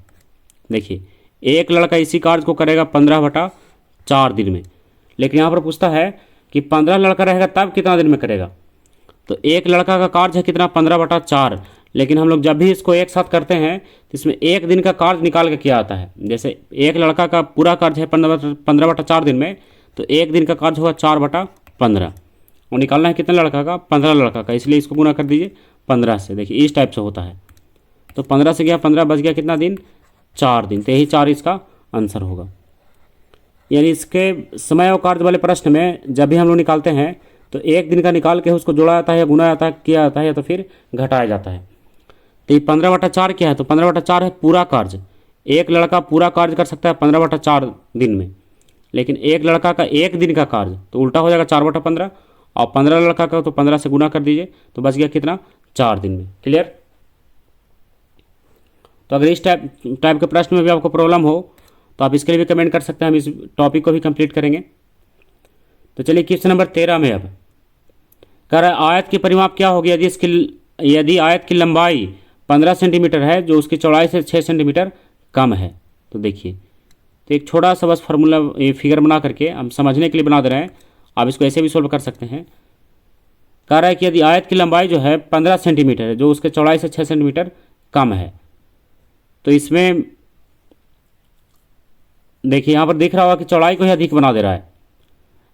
देखिए एक लड़का इसी कार्य को करेगा 15/4 दिन में। लेकिन यहाँ पर पूछता है कि 15 लड़का रहेगा तब कितना दिन में करेगा। तो एक लड़का का कार्य है कितना 15/4, लेकिन हम लोग जब भी इसको एक साथ करते हैं तो इसमें एक दिन का कार्य निकाल के किया आता है। जैसे एक लड़का का पूरा कार्य है 15/4 दिन में, तो एक दिन का कार्य होगा 4/15, और निकालना है कितने लड़का का 15 लड़का का, इसलिए इसको गुना कर दीजिए 15 से। देखिए इस टाइप से होता है। तो 15 से गया 15, बच गया कितना दिन 4 दिन, तो यही 4 इसका आंसर होगा। यानी इसके समय और कार्य वाले प्रश्न में जब भी हम लोग निकालते हैं तो एक दिन का निकाल के उसको जोड़ा जाता है या गुना जाता है, किया जाता है, या तो फिर घटाया जाता है। तो ये 15/4 क्या है, तो 15/4 है पूरा कार्य। एक लड़का पूरा कार्य कर सकता है 15/4 दिन में, लेकिन एक लड़का का एक दिन का कार्य तो उल्टा हो जाएगा 4/15, और 15 लड़का का तो 15 से गुना कर दीजिए, तो बच गया कितना 4 दिन में। क्लियर। तो अगर इस टाइप के प्रश्न में भी आपको प्रॉब्लम हो तो आप इसके लिए भी कमेंट कर सकते हैं, हम इस टॉपिक को भी कंप्लीट करेंगे। तो चलिए क्वेश्चन नंबर 13 में अब कह रहा है आयत की परिमाप क्या होगी यदि आयत की लंबाई 15 सेंटीमीटर है जो उसकी चौड़ाई से 6 सेंटीमीटर कम है। तो देखिए, तो एक छोटा सा बस फार्मूला ये फिगर बना करके हम समझने के लिए बना दे रहे हैं, आप इसको ऐसे भी सोल्व कर सकते हैं। कह रहा है कि यदि आयत की लंबाई जो है 15 सेंटीमीटर है जो उसके चौड़ाई से 6 सेंटीमीटर कम है, तो इसमें देखिए यहाँ पर दिख रहा होगा कि चौड़ाई को ही अधिक बना दे रहा है,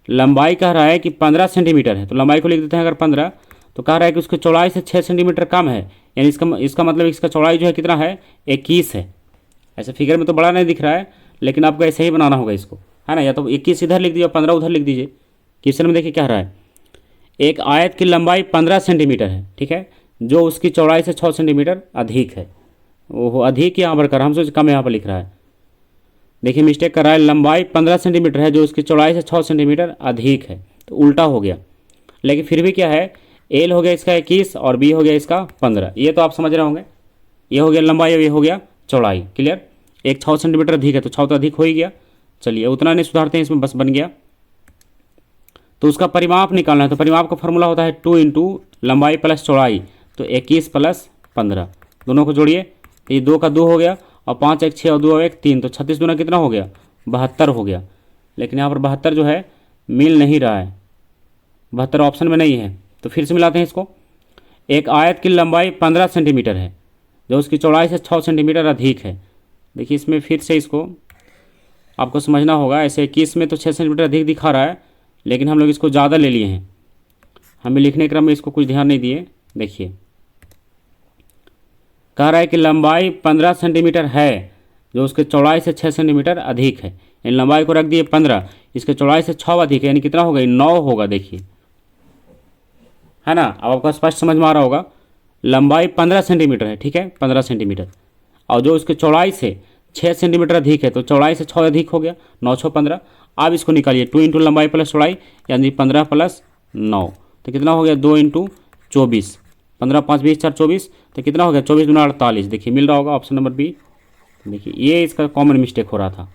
लंबाई कह रहा है कि 15 सेंटीमीटर है, तो लंबाई को लिख देते हैं अगर 15, तो कह रहा है कि उसकी चौड़ाई से 6 सेंटीमीटर कम है, यानी इसका मतलब इसका चौड़ाई जो है कितना है 21 है। ऐसे फिगर में तो बड़ा नहीं दिख रहा है, लेकिन आपको ऐसे ही बनाना होगा इसको, है ना। या तो 21 इधर लिख दीजिए, 15 उधर लिख दीजिए। क्वेश्चन में देखिए क्या रहा है, एक आयत की लंबाई 15 सेंटीमीटर है, ठीक है, जो उसकी चौड़ाई से 6 सेंटीमीटर अधिक है। वो अधिक यहाँ पर कर, हम सोच कम यहाँ पर लिख रहा है। देखिए मिस्टेक कर रहा है, लंबाई 15 सेंटीमीटर है जो उसकी चौड़ाई से 6 सेंटीमीटर अधिक है, तो उल्टा हो गया। लेकिन फिर भी क्या है, एल हो गया इसका 21 और बी हो गया इसका 15, ये तो आप समझ रहे होंगे। ये हो गया लंबाई और ये हो गया चौड़ाई, क्लियर। एक 6 सेंटीमीटर अधिक है तो 6 तो अधिक हो ही गया। चलिए उतना नहीं सुधारते हैं इसमें, बस बन गया। तो उसका परिमाप निकालना है, तो परिमाप का फॉर्मूला होता है 2 इंटू लंबाई प्लस चौड़ाई, तो 21 प्लस 15, दोनों को जोड़िए, तो ये 2 का 2 हो गया, और 5 एक 6 और 2 एक 3, तो 36 दूना कितना हो गया 72 हो गया। लेकिन यहाँ पर 72 जो है मिल नहीं रहा है, 72 ऑप्शन में नहीं है। तो फिर से मिलाते हैं इसको। एक आयत की लंबाई 15 सेंटीमीटर है जो उसकी चौड़ाई से 6 सेंटीमीटर अधिक है। देखिए इसमें फिर से इसको आपको समझना होगा। ऐसे 21 में तो 6 सेंटीमीटर अधिक दिखा रहा है, लेकिन हम लोग इसको ज़्यादा ले लिए हैं, हमें लिखने क्रम में इसको कुछ ध्यान नहीं दिए। देखिए कह रहा है कि लंबाई 15 सेंटीमीटर है जो उसके चौड़ाई से 6 सेंटीमीटर अधिक है, यानी लंबाई को रख दिए 15, इसके चौड़ाई से 6 अधिक है, यानी कितना होगा 9 होगा। देखिए है ना, अब आपको स्पष्ट समझ में आ रहा होगा। लंबाई 15 सेंटीमीटर है, ठीक है 15 सेंटीमीटर, और जो उसके चौड़ाई से 6 सेंटीमीटर अधिक है, तो चौड़ाई से 6 अधिक हो गया, 9 6 15। आप इसको निकालिए, 2 इंटू लंबाई प्लस चौड़ाई, यानी 15 प्लस 9, तो कितना हो गया 2 इंटू 24, 15 5 20 4 24, तो कितना हो गया 24 दूना 48। देखिए मिल रहा होगा ऑप्शन नंबर बी। देखिए ये इसका कॉमन मिस्टेक हो रहा था,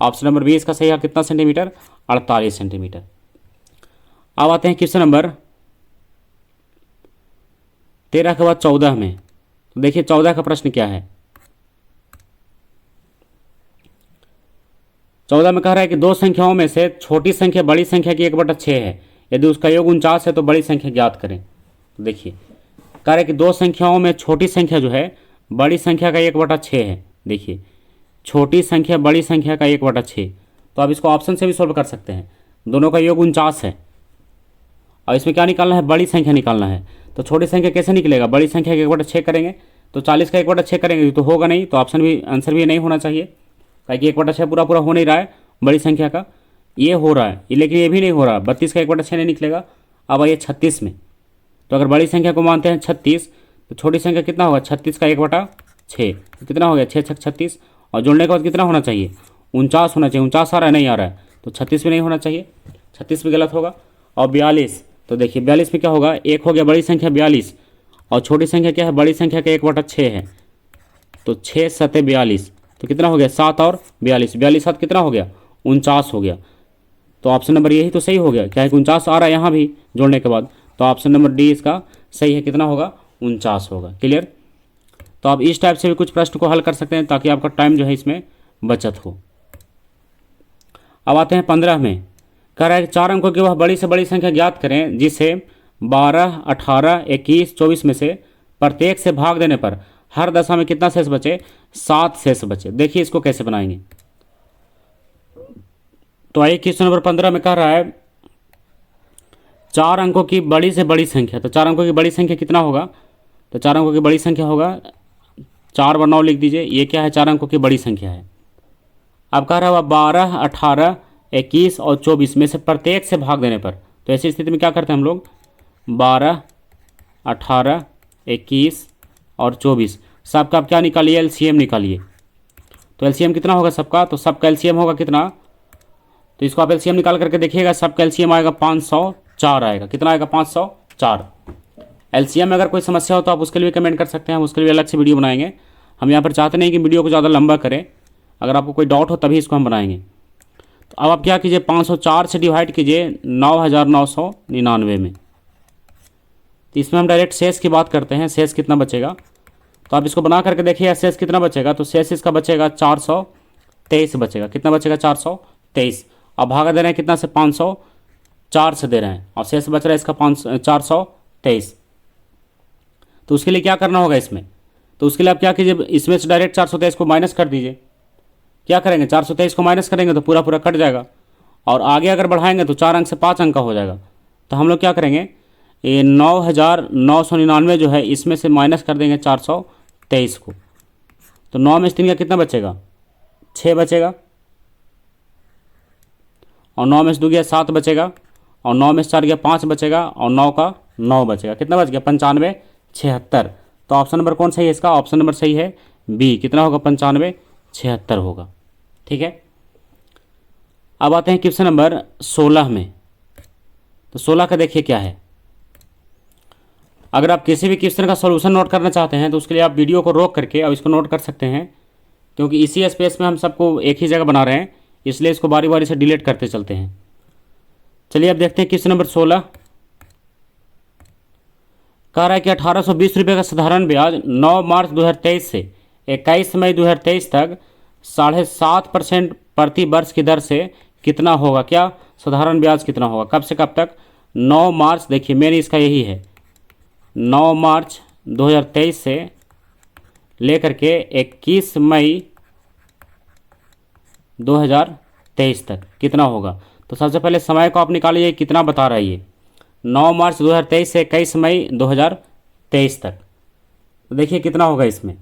ऑप्शन नंबर बी इसका सही है। कितना सेंटीमीटर 48 सेंटीमीटर। अब आते हैं क्वेश्चन नंबर 13 के बाद 14 में। तो देखिए 14 का प्रश्न क्या है। 14 में कह रहा है कि दो संख्याओं में से छोटी संख्या बड़ी संख्या की 1/6 है, यदि उसका योग 49 है तो बड़ी संख्या ज्ञात करें। तो देखिए कह रहा है कि दो संख्याओं में छोटी संख्या जो है बड़ी संख्या का 1/6 है। देखिए छोटी संख्या बड़ी संख्या का 1/6, तो आप इसको ऑप्शन से भी सोल्व कर सकते हैं। दोनों का योग 49 है और इसमें क्या निकालना है, बड़ी संख्या निकालना है। तो छोटी संख्या कैसे निकलेगा, बड़ी संख्या का 1/6 करेंगे, तो 40 का 1/6 करेंगे तो होगा नहीं, तो ऑप्शन भी आंसर भी नहीं होना चाहिए, ताकि 1/6 पूरा पूरा हो नहीं रहा है बड़ी संख्या का, ये हो रहा है, लेकिन ये भी नहीं हो रहा। 32 का 1/6 नहीं निकलेगा। अब आइए 36 में, तो अगर बड़ी संख्या को मानते हैं 36, तो छोटी संख्या कितना होगा 36 का 1/6, तो कितना हो गया 6 6 36, और जोड़ने के बाद कितना होना चाहिए 49 होना चाहिए। 49 आ रहा है, नहीं आ रहा है, तो 36 भी नहीं होना चाहिए, 36 भी गलत होगा। और 42, तो देखिए 42 में क्या होगा, एक हो गया बड़ी संख्या 42, और छोटी संख्या क्या है बड़ी संख्या का 1/6 है, तो 6 7 42, तो कितना हो गया 7 और 42, 42 7 कितना हो गया 49 हो गया। तो ऑप्शन नंबर यही तो सही हो गया, क्या है 49 आ रहा है यहाँ भी जोड़ने के बाद, तो ऑप्शन नंबर डी इसका सही है। कितना होगा 49 होगा। क्लियर। तो आप इस टाइप से भी कुछ प्रश्न को हल कर सकते हैं ताकि आपका टाइम जो है इसमें बचत हो। अब आते हैं 15 में, कह रहा है कि 4 अंकों की वह बड़ी से बड़ी संख्या ज्ञात करें जिसे 12 18 21 24 में से प्रत्येक से भाग देने पर हर दशा में कितना शेष बचे, 7 शेष बचे। देखिए इसको कैसे बनाएंगे। तो आइए क्वेश्चन नंबर 15 में कह रहा है 4 अंकों की बड़ी से बड़ी संख्या, तो 4 अंकों की बड़ी संख्या कितना होगा, तो 4 अंकों की बड़ी संख्या होगा 4 व 9 लिख दीजिए, ये क्या है 4 अंकों की बड़ी संख्या है। अब कह रहा है 12 18 21 और 24 में से प्रत्येक से भाग देने पर, तो ऐसी स्थिति में क्या करते हैं हम लोग 12 18 21 और 24 सबका आप क्या निकालिए एलसीएम निकालिए। तो एलसीएम कितना होगा सबका, तो सबका एलसीएम होगा कितना, तो इसको आप एलसीएम निकाल करके देखिएगा, सबका एलसीएम आएगा 504 आएगा। कितना आएगा 504। एलसीएम में अगर कोई समस्या हो तो आप उसके लिए कमेंट कर सकते हैं, उसके लिए अलग से वीडियो बनाएंगे। हम यहाँ पर चाहते नहीं कि वीडियो को ज़्यादा लंबा करें, अगर आपको कोई डाउट हो तभी इसको हम बनाएंगे। तो अब आप क्या कीजिए 504 से डिवाइड कीजिए 9999 में, तो इसमें हम डायरेक्ट शेष की बात करते हैं, शेष कितना बचेगा। तो आप इसको बना करके देखिए शेष कितना बचेगा, तो शेष इसका बचेगा 423 बचेगा। कितना बचेगा 423, और भागा दे रहे हैं कितना से 504 से दे रहे हैं, और शेष बच रहा है इसका 423। तो उसके लिए क्या करना होगा इसमें, तो उसके लिए आप क्या कीजिए इसमें से डायरेक्ट 423 को माइनस कर दीजिए। क्या करेंगे 423 को माइनस करेंगे तो पूरा पूरा कट जाएगा, और आगे अगर बढ़ाएंगे तो 4 अंक से 5 अंक का हो जाएगा। तो हम लोग क्या करेंगे, ये 9,999 जो है इसमें से माइनस कर देंगे 423 को। तो 9 में से 3 का कितना बचेगा, 6 बचेगा, और 9 में से 2 गया 7 बचेगा, और 9 में से 4 गया 5 बचेगा, और 9 का 9 बचेगा। कितना बच गया, 95 76। तो ऑप्शन नंबर कौन सही है इसका, ऑप्शन नंबर सही है बी। कितना होगा, 95 76 होगा। ठीक है, अब आते हैं क्वेश्चन नंबर 16 में। तो 16 का देखिए क्या है। अगर आप किसी भी क्वेश्चन का सॉल्यूशन नोट करना चाहते हैं तो उसके लिए आप वीडियो को रोक करके और इसको नोट कर सकते हैं, क्योंकि इसी स्पेस में हम सबको एक ही जगह बना रहे हैं, इसलिए इसको बारी बारी से डिलीट करते चलते हैं। चलिए अब देखते हैं क्वेश्चन नंबर 16। कह रहा है कि 1820 रुपये का साधारण ब्याज 9 मार्च 2023 से 21 मई 2023 तक 7.5% प्रति वर्ष की दर से कितना होगा। क्या साधारण ब्याज कितना होगा, कब से कब तक। 9 मार्च, देखिए मेन इसका यही है, 9 मार्च 2023 से लेकर के 21 मई 2023 तक कितना होगा। तो सबसे पहले समय को आप निकालिए, कितना बता रहा है ये, 9 मार्च 2023 से 21 मई 2023 तक। तो देखिए कितना होगा इसमें।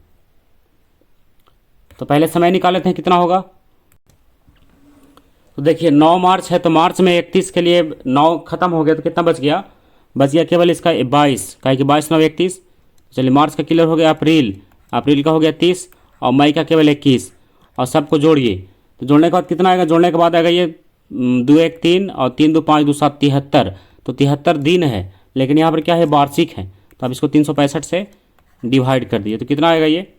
तो पहले समय निकाल लेते हैं कितना होगा। तो देखिए 9 मार्च है, तो मार्च में 31 के लिए 9 खत्म हो गया, तो कितना बच गया, बच गया केवल इसका 22, कहे कि 22 9 31। चलिए मार्च का क्लियर हो गया। अप्रैल का हो गया 30, और मई का केवल 21, और सबको जोड़िए। तो जोड़ने के बाद कितना आएगा, जोड़ने के बाद आएगा ये 2 1 3 और 3 2 5 2 7 73। तो 73 दिन है, लेकिन यहाँ पर क्या है, वार्षिक है, तो आप इसको 365 से डिवाइड कर दिए। तो कितना आएगा ये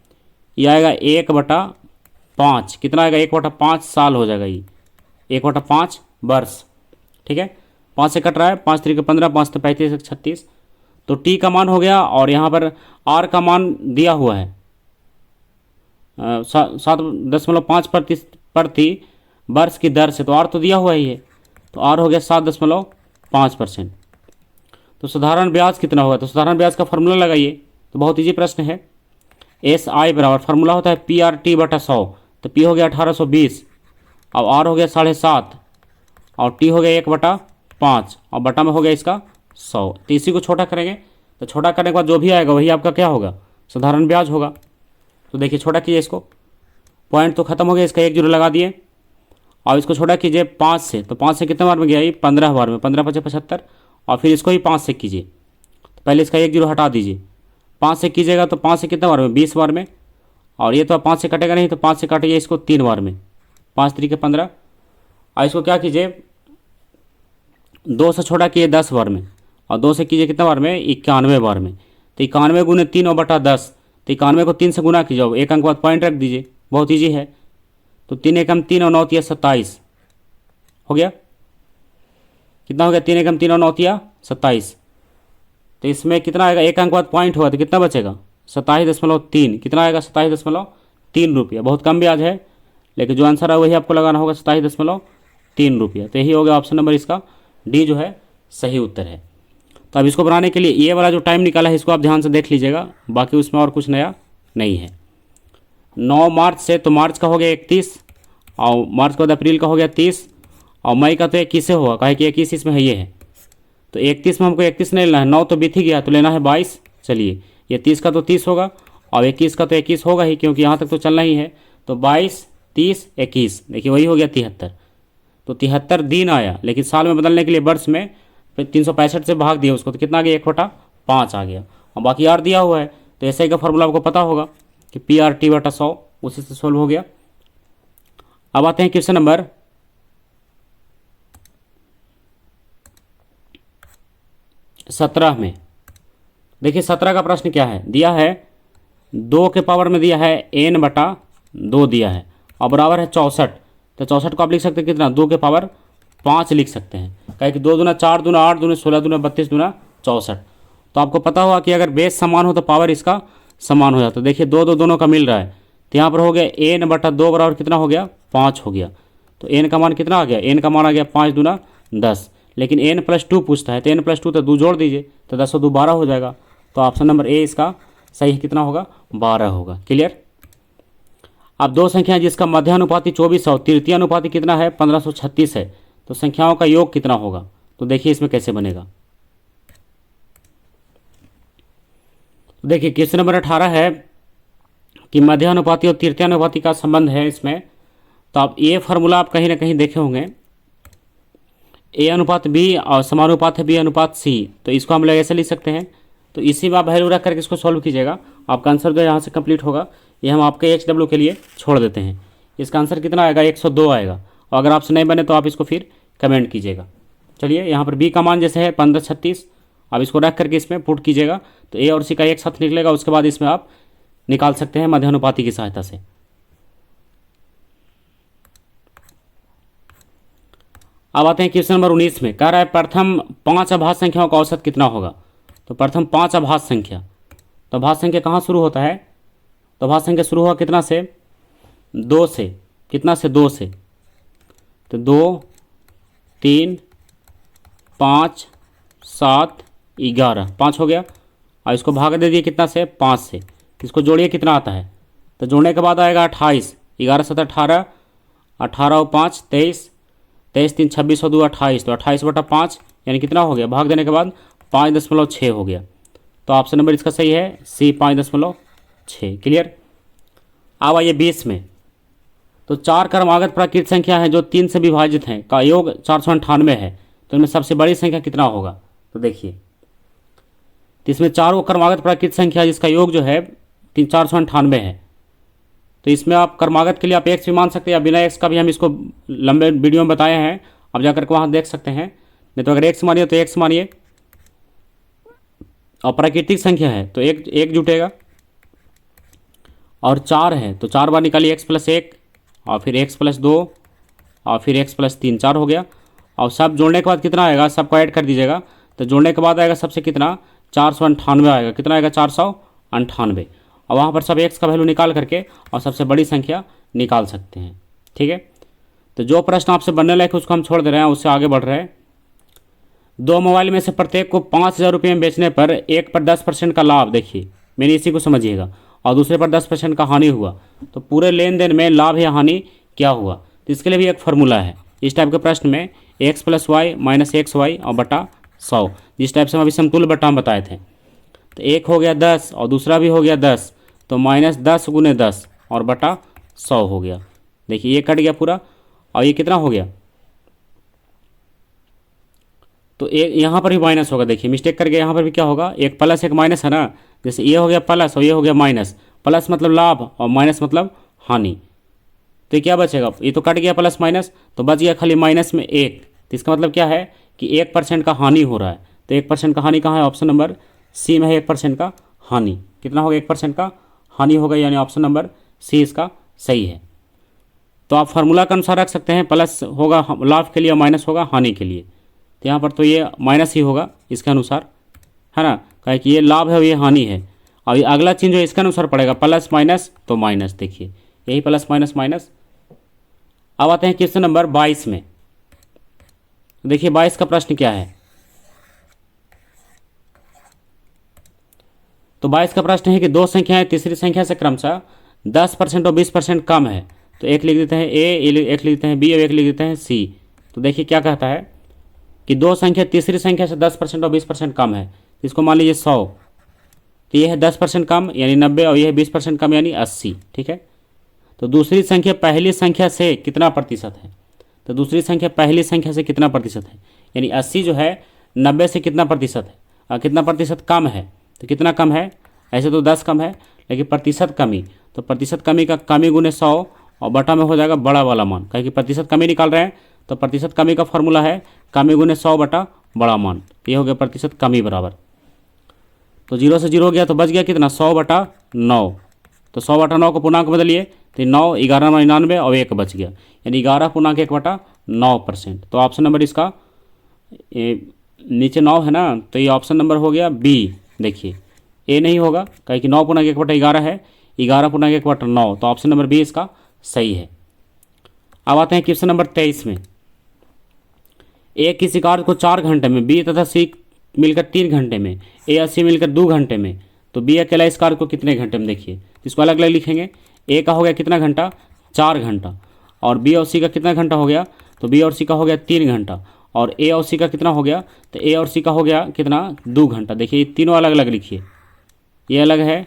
आएगा 1/5। कितना आएगा, 1/5 साल हो जाएगा ये, 1/5 वर्ष। ठीक है, 5 से कट रहा है, 5 3 15, 5 से 35 1 36। तो टी का मान हो गया, और यहाँ पर आर का मान दिया हुआ है 7.5 प्रति वर्ष की दर से। तो आर तो दिया हुआ ही है, तो आर हो गया 7.5%। तो साधारण ब्याज कितना होगा। तो साधारण ब्याज का फॉर्मूला लगाइए, तो बहुत इजी प्रश्न है। एस आई बराबर फॉर्मूला होता है PRT/100। तो पी हो गया 1820, और आर हो गया 7.5, और टी हो गया 1/5, और बटा में हो गया इसका 100। तो इसी को छोटा करेंगे, तो छोटा करने के बाद जो भी आएगा वही आपका क्या होगा, साधारण ब्याज होगा। तो देखिए छोटा कीजिए इसको, पॉइंट तो खत्म हो गया, इसका 1 जीरो लगा दिए, और इसको छोटा कीजिए 5 से। तो 5 से कितने बार में गया, ये 15 बार में, 15 5 75, और फिर इसको ही 5 से कीजिए। तो पहले इसका 1 जीरो हटा दीजिए, 5 से कीजिएगा तो 5 से कितने बार में, 20 बार में, और ये तो 5 से कटेगा नहीं, तो 5 से काटिए इसको 3 बार में, 5 3 15। और इसको क्या कीजिए, 2 से छोटा किए 10 बार में, और 2 से कीजिए कितने बार में, 91 बार में। तो 91 गुने 3 और बटा 10। तो 91 को 3 से गुना कीजिए, 1 अंक बाद पॉइंट रख दीजिए, बहुत ईजी है। तो 3 एकम 3 और 9 तिया 27 हो गया। कितना हो गया, 3 एकम 3 और 9 तिया 27। तो इसमें कितना आएगा, 1 अंक बाद पॉइंट होगा, तो कितना बचेगा, 27.3। कितना आएगा, 27.3 रुपया। बहुत कम ब्याज है, लेकिन जो आंसर है वही आपको लगाना होगा, 27.3 रुपया। तो यही हो गया ऑप्शन नंबर इसका डी जो है सही उत्तर है। तो अब इसको बनाने के लिए ये वाला जो टाइम निकाला है इसको आप ध्यान से देख लीजिएगा, बाकी उसमें और कुछ नया नहीं है। 9 मार्च से, तो मार्च का हो गया 31, और मार्च के बाद अप्रैल का हो गया 30, और मई का तो 21 से होगा, कहे कि 21 इसमें है, ये है। तो 31 में हमको 31 नहीं लेना है, 9 तो बीत ही गया, तो लेना है 22। चलिए ये 30 का तो 30 होगा, और 21 का तो 21 होगा ही, क्योंकि यहाँ तक तो चलना ही है। तो 22 30 21, देखिए वही हो गया 73। तो 73 दिन आया, लेकिन साल में बदलने के लिए वर्ष में फिर 365 से भाग दिया उसको, तो कितना आ गया, 1/5 आ गया, और बाकी आर दिया हुआ है। तो ऐसे ही का फॉर्मूला आपको पता होगा कि PRT/100, उसी से सोल्व हो गया। अब आते हैं क्वेश्चन नंबर 17 में। देखिए 17 का प्रश्न क्या है, दिया है 2 के पावर में दिया है n/2 दिया है, और बराबर है 64। तो 64 को आप लिख सकते हैं कितना, 2 के पावर 5 लिख सकते हैं, कहे कि 2 दूना 4 दूना 8 दूना 16 दूना 32 दूना 64। तो आपको पता होगा कि अगर बेस समान हो तो पावर इसका समान हो जाता है। तो देखिए 2 2 दोनों का मिल रहा है, तो यहाँ पर हो गया n/2 बराबर कितना हो गया, 5 हो गया। तो n का मान कितना आ गया, n का मान आ गया 5 दूना 10, लेकिन n+2 पूछता है, तो n+2 तो 2 जोड़ दीजिए, तो 10 और 2 12 हो जाएगा। तो ऑप्शन नंबर ए इसका सही कितना होगा, 12 होगा। क्लियर। अब दो संख्या जिसका मध्यानुपाती 24 है और तृतीय अनुपाती कितना है, 1536 है। तो संख्याओं का योग कितना होगा। तो देखिए इसमें कैसे बनेगा। तो देखिए क्वेश्चन नंबर 18 है कि मध्यानुपाती और तृतीयानुपाती का संबंध है इसमें। तो आप ये फार्मूला आप कहीं ना कहीं देखे होंगे, ए अनुपात बी और समानुपात है बी अनुपात सी। तो इसको हम लोग ऐसे लिख सकते हैं। तो इसी में आप वैल्यू रख करके इसको सॉल्व कीजिएगा, आपका आंसर जो यहाँ से कंप्लीट होगा। ये हम आपके HW के लिए छोड़ देते हैं। इसका आंसर कितना आएगा, 102 आएगा। और अगर आपसे नहीं बने तो आप इसको फिर कमेंट कीजिएगा। चलिए यहाँ पर बी का मान जैसे है 1536, आप इसको रख करके इसमें पुट कीजिएगा तो ए और सी का एक साथ निकलेगा। उसके बाद इसमें आप निकाल सकते हैं मध्यानुपाती की सहायता से। अब आते हैं क्वेश्चन नंबर 19 में। कह रहा है प्रथम 5 अभाज्य संख्याओं का औसत कितना होगा। तो प्रथम 5 अभाज्य संख्या, तो अभाज्य संख्या कहाँ शुरू होता है। तो अभाज्य संख्या शुरू हुआ कितना से, 2 से। कितना से, 2 से। तो 2 3 5 7 11, 5 हो गया। और इसको भाग दे दिए कितना से, 5 से। इसको जोड़िए कितना आता है। तो जोड़ने के बाद आएगा 28, 11 7 18, 18 और 5 23, 23 3 26 और 2 28। तो 28/5 यानी कितना हो गया, भाग देने के बाद 5.6 हो गया। तो ऑप्शन नंबर इसका सही है सी, 5.6। क्लियर। अब आइए 20 में। तो 4 क्रमागत प्राकृत संख्या है जो 3 से विभाजित हैं का योग 498 है। तो इनमें सबसे बड़ी संख्या कितना होगा। तो देखिए तो इसमें 4 क्रमागत प्राकृत संख्या जिसका योग जो है 498 है। तो इसमें आप क्रमागत के लिए आप एक्स भी मान सकते हैं या बिना एक्स का भी हम इसको लंबे वीडियो में बताए हैं, आप जाकर के वहाँ देख सकते हैं। नहीं तो अगर एक्स मानिए तो एक्स मानिए। और प्राकृतिक संख्या है तो एक जुटेगा। और 4 है तो 4 बार निकालिए x+1 और फिर x+2 और फिर x+3, 4 हो गया। और सब जोड़ने के बाद कितना आएगा, सबको ऐड कर दीजिएगा। तो जोड़ने के बाद आएगा सबसे कितना, 498 आएगा। कितना आएगा, 498। और वहाँ पर सब एक्स का वैल्यू निकाल करके और सबसे बड़ी संख्या निकाल सकते हैं। ठीक है। तो जो प्रश्न आपसे बनने लायक उसको हम छोड़ दे रहे हैं, उससे आगे बढ़ रहे हैं। 2 मोबाइल में से प्रत्येक को 5,000 रुपये में बेचने पर एक पर 10% का लाभ, देखिए मेरी इसी को समझिएगा, और दूसरे पर 10% का हानि हुआ। तो पूरे लेन देन में लाभ या हानि क्या हुआ। तो इसके लिए भी एक फार्मूला है इस टाइप के प्रश्न में, x + y - xy और बटा 100, जिस टाइप से हम अभी समतुल्य बटा बताए थे। तो एक हो गया 10 और दूसरा भी हो गया 10, तो -10 × 10 और बटा 100 हो गया। देखिए ये कट गया पूरा। और ये कितना हो गया, तो एक यहाँ पर भी माइनस होगा। देखिए मिस्टेक करके यहाँ पर भी क्या होगा, एक प्लस एक माइनस है ना। जैसे ये हो गया प्लस और ये हो गया माइनस। प्लस मतलब लाभ और माइनस मतलब हानि। तो ये क्या बचेगा, ये तो कट गया प्लस माइनस, तो बच गया खाली माइनस में 1। तो इसका मतलब क्या है कि 1% का हानि हो रहा है। तो 1% का हानि कहाँ है, ऑप्शन नंबर सी में है 1% का हानि। कितना होगा, 1% का हानि होगा, यानी ऑप्शन नंबर सी इसका सही है। तो आप फार्मूला के अनुसार रख सकते हैं, प्लस होगा लाभ के लिए, माइनस होगा हानि के लिए। तो यहाँ पर तो ये माइनस ही होगा इसके अनुसार, है ना, कहे कि ये लाभ है और ये हानि है। और ये अगला चीज़ जो इसके अनुसार पड़ेगा प्लस माइनस तो माइनस, देखिए यही प्लस माइनस माइनस। अब आते हैं क्वेश्चन नंबर 22 में। देखिए 22 का प्रश्न क्या है। तो 22 का प्रश्न है कि 2 संख्याएं तीसरी संख्या से क्रमशः 10% और 20% कम है। तो एक लिख देते हैं ए, एक लिख देते हैं बी और एक लिख देते हैं सी। तो देखिए क्या कहता है कि 2 संख्या तीसरी संख्या से 10% और 20% कम है। इसको मान लीजिए 100, तो ये है 10% कम यानी 90 और ये है 20% कम यानी 80। ठीक है। तो दूसरी संख्या पहली संख्या से कितना प्रतिशत है। तो दूसरी संख्या पहली संख्या से कितना प्रतिशत है, यानी 80 जो है 90 से कितना प्रतिशत है, कितना प्रतिशत कम है। तो कितना कम है, ऐसे तो 10 कम है लेकिन प्रतिशत कमी। तो प्रतिशत कमी का कमी गुने 100 और बटा में हो जाएगा बड़ा वाला मान, कहे कि प्रतिशत कमी निकाल रहे हैं। तो प्रतिशत कमी का फॉर्मूला है कमी गुने 100 बटा बड़ा मान। तो ये हो गया प्रतिशत कमी बराबर। तो 0 से 0 हो गया तो बच गया कितना, 100/9। तो 100/9 को पूर्णांक बदलिए तो 9, 11 - 99 और 1 बच गया, यानी 11.1/9%। तो ऑप्शन नंबर इसका नीचे 9 है ना, तो ये ऑप्शन नंबर हो गया बी। देखिए ए नहीं होगा, कहे कि 9.1/11 है, 11.1/9। तो ऑप्शन नंबर बी इसका सही है। अब आते हैं क्वेश्चन नंबर 23 में। ए किसी कार्य को 4 घंटे में, बी तथा सी मिलकर 3 घंटे में, ए और सी मिलकर 2 घंटे में, तो बी अकेला इस कार्य को कितने घंटे में। देखिए इसको अलग अलग लिखेंगे। ए का हो गया कितना घंटा, 4 घंटा, और बी और सी का कितना घंटा हो गया, तो बी और सी का हो गया 3 घंटा, और ए और सी का कितना हो गया, तो ए और सी का हो गया कितना 2 घंटा। देखिए ये तीनों अलग अलग लिखिए, ये अलग है,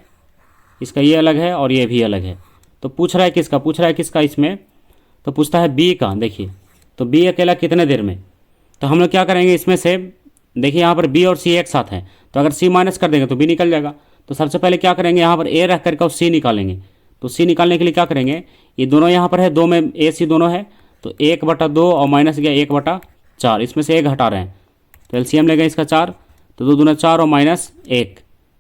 इसका ये अलग है और ये भी अलग है। तो पूछ रहा है किसका, पूछ रहा है किसका इसमें, तो पूछता है बी का। देखिए तो बी अकेला कितने देर में, तो हम लोग क्या करेंगे इसमें से, देखिए यहाँ पर बी और सी एक साथ हैं, तो अगर सी माइनस कर देंगे तो बी निकल जाएगा। तो सबसे पहले क्या करेंगे, यहाँ पर ए रख करके और सी निकालेंगे। तो सी निकालने के लिए क्या करेंगे, ये दोनों यहाँ पर है, दो में ए सी दोनों है, तो 1/2 और माइनस गया 1/4, इसमें से 1 हटा रहे हैं, तो एलसीएम लेंगे इसका 4, तो 2 दूना 4 और माइनस 1,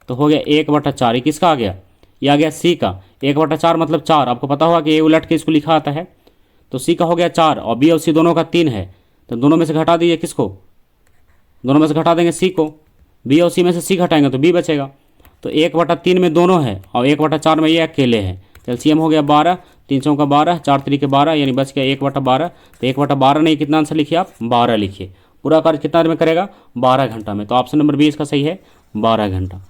तो हो गया 1/4। ये किसका आ गया, ये आ गया सी का। 1/4 मतलब 4, आपको पता होगा कि ये उलट के इसको लिखा आता है। तो सी का हो गया 4 और बी और सी दोनों का 3 है, तो दोनों में से घटा दीजिए किसको, दोनों में से घटा देंगे सी को, बी और सी में से सी घटाएंगे तो बी बचेगा। तो 1/3 में दोनों है और 1/4 में ये अकेले है। एलसीएम हो गया 12, 3 चौका 12, 4 3 12, यानी बच गया 1/12। तो 1/12 नहीं, कितना आंसर लिखिए आप, 12 लिखिए। पूरा कार्य कितना देर में करेगा, 12 घंटा में। तो ऑप्शन नंबर बी इसका सही है, 12 घंटा।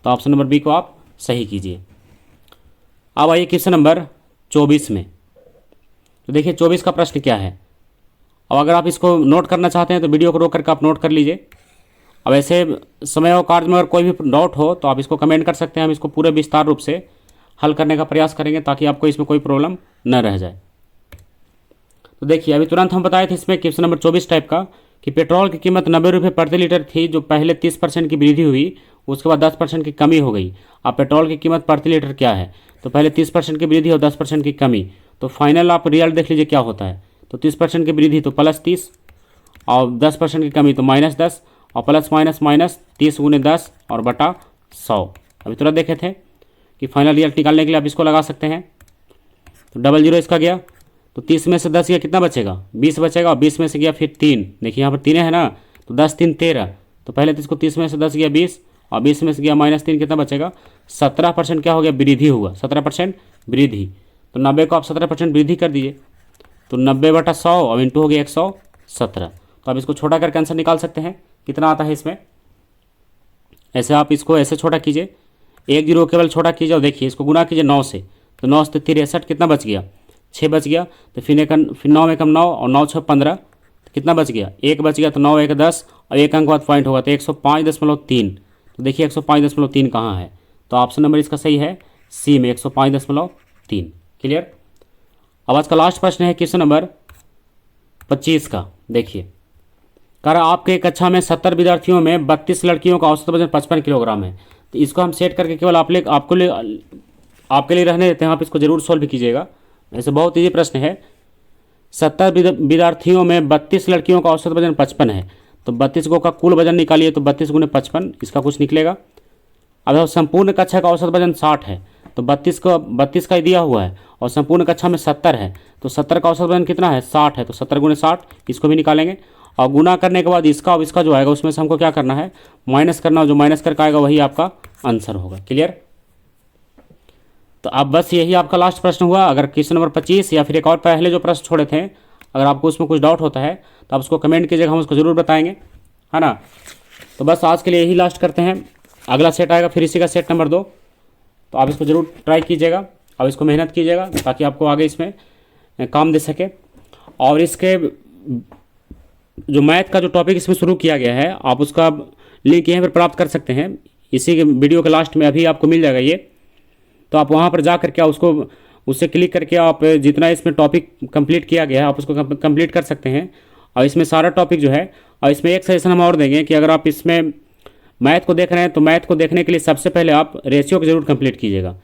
तो ऑप्शन नंबर बी को आप सही कीजिए। अब आइए क्वेश्चन नंबर 24 में। तो देखिए 24 का प्रश्न क्या है। अब अगर आप इसको नोट करना चाहते हैं तो वीडियो को रोक करके आप नोट कर लीजिए। अब ऐसे समय और कार्य में अगर कोई भी डाउट हो तो आप इसको कमेंट कर सकते हैं, हम इसको पूरे विस्तार रूप से हल करने का प्रयास करेंगे ताकि आपको इसमें कोई प्रॉब्लम न रह जाए। तो देखिए अभी तुरंत हम बताए थे इसमें क्वेश्चन नंबर 24 टाइप का कि पेट्रोल की कीमत 90 रुपये प्रति लीटर थी, जो पहले 30% की वृद्धि हुई, उसके बाद 10% की कमी हो गई। अब पेट्रोल की कीमत प्रति लीटर क्या है, तो पहले 30% की वृद्धि और 10% की कमी, तो फाइनल आप रिजल्ट देख लीजिए क्या होता है। तो 30% की वृद्धि तो +30 और 10% की कमी तो -10 और प्लस माइनस माइनस 30 × 10 और बटा 100। अभी तुरंत देखे थे कि फाइनल रिजल्ट निकालने के लिए आप इसको लगा सकते हैं। तो 00 इसका गया, तो 30 में से 10 गया कितना बचेगा, 20 बचेगा, और 20 में से गया फिर 3, देखिए यहाँ पर 3 है ना, तो 10 3 13, तो पहले तो इसको 30 में से 10 गया 20 और 20 में से गया -3, कितना बचेगा 17% क्या हो गया, वृद्धि हुआ, 17% वृद्धि। तो 90 को आप 17% वृद्धि कर दीजिए, तो 90/100 और इंटू हो गया 117। तो आप इसको छोटा करके आंसर निकाल सकते हैं, कितना आता है इसमें। ऐसे आप इसको ऐसे छोटा कीजिए, 1 0 केवल छोटा कीजिए और देखिए इसको गुना कीजिए 9 से, तो 9 से 63 कितना बच गया, 6 बच गया। तो फिर 9 में कम 9 और 9 6 15, तो कितना बच गया, 1 बच गया। तो 9 1 10 और 1 अंक बाद पॉइंट होगा, तो 105.3। तो देखिए 105.3 कहाँ है, तो ऑप्शन नंबर इसका सही है सी में, 105.3। क्लियर। अब आज का लास्ट प्रश्न है क्वेश्चन नंबर 25 का। देखिए कह रहा आपके कक्षा में 70 विद्यार्थियों में 32 लड़कियों का औसत वजन 55 किलोग्राम है। तो इसको हम सेट करके केवल आपके लिए रहने देते हैं, आप इसको जरूर सोल्व कीजिएगा। ऐसे बहुत ईजी प्रश्न है। 70 विद्यार्थियों में 32 लड़कियों का औसत वजन 55 है, तो 32 का कुल वजन निकालिए, तो 32 × 55 इसका कुछ निकलेगा। अब संपूर्ण कक्षा का औसत वजन 60 है, तो 32 का ही दिया हुआ है और संपूर्ण कक्षा में 70 है, तो 70 का औसत वजन कितना है 60 है, तो 70 × 60 इसको भी निकालेंगे। और गुना करने के बाद इसका और इसका जो आएगा उसमें से हमको क्या करना है, माइनस करना, जो माइनस करके आएगा वही आपका आंसर होगा। क्लियर। तो अब बस यही आपका लास्ट प्रश्न हुआ। अगर क्वेश्चन नंबर 25 या फिर एक और पहले जो प्रश्न छोड़े थे, अगर आपको उसमें कुछ डाउट होता है तो आप उसको कमेंट कीजिएगा, हम उसको ज़रूर बताएंगे, है ना। तो बस आज के लिए यही लास्ट करते हैं। अगला सेट आएगा फिर इसी का सेट नंबर 2, तो आप इसको ज़रूर ट्राई कीजिएगा और इसको मेहनत कीजिएगा ताकि आपको आगे इसमें काम दे सके। और इसके जो मैथ का जो टॉपिक इसमें शुरू किया गया है, आप उसका लिंक यहाँ पर प्राप्त कर सकते हैं, इसी के वीडियो के लास्ट में अभी आपको मिल जाएगा ये। तो आप वहाँ पर जा करके उसको उससे क्लिक करके आप जितना इसमें टॉपिक कंप्लीट किया गया है आप उसको कंप्लीट कर सकते हैं। और इसमें सारा टॉपिक जो है, और इसमें एक सजेशन हम और देंगे कि अगर आप इसमें मैथ को देख रहे हैं तो मैथ को देखने के लिए सबसे पहले आप रेशियो को जरूर कंप्लीट कीजिएगा।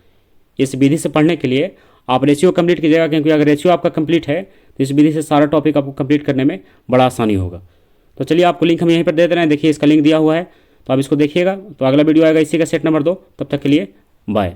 इस विधि से पढ़ने के लिए आप रेशियो कंप्लीट कीजिएगा, क्योंकि अगर रेशियो आपका कंप्लीट है तो इस विधि से सारा टॉपिक आपको कंप्लीट करने में बड़ा आसानी होगा। तो चलिए आपको लिंक हम यहीं पर दे दे रहे हैं, देखिए इसका लिंक दिया हुआ है, तो आप इसको देखिएगा। तो अगला वीडियो आएगा इसी का सेट नंबर 2, तब तक के लिए बाय।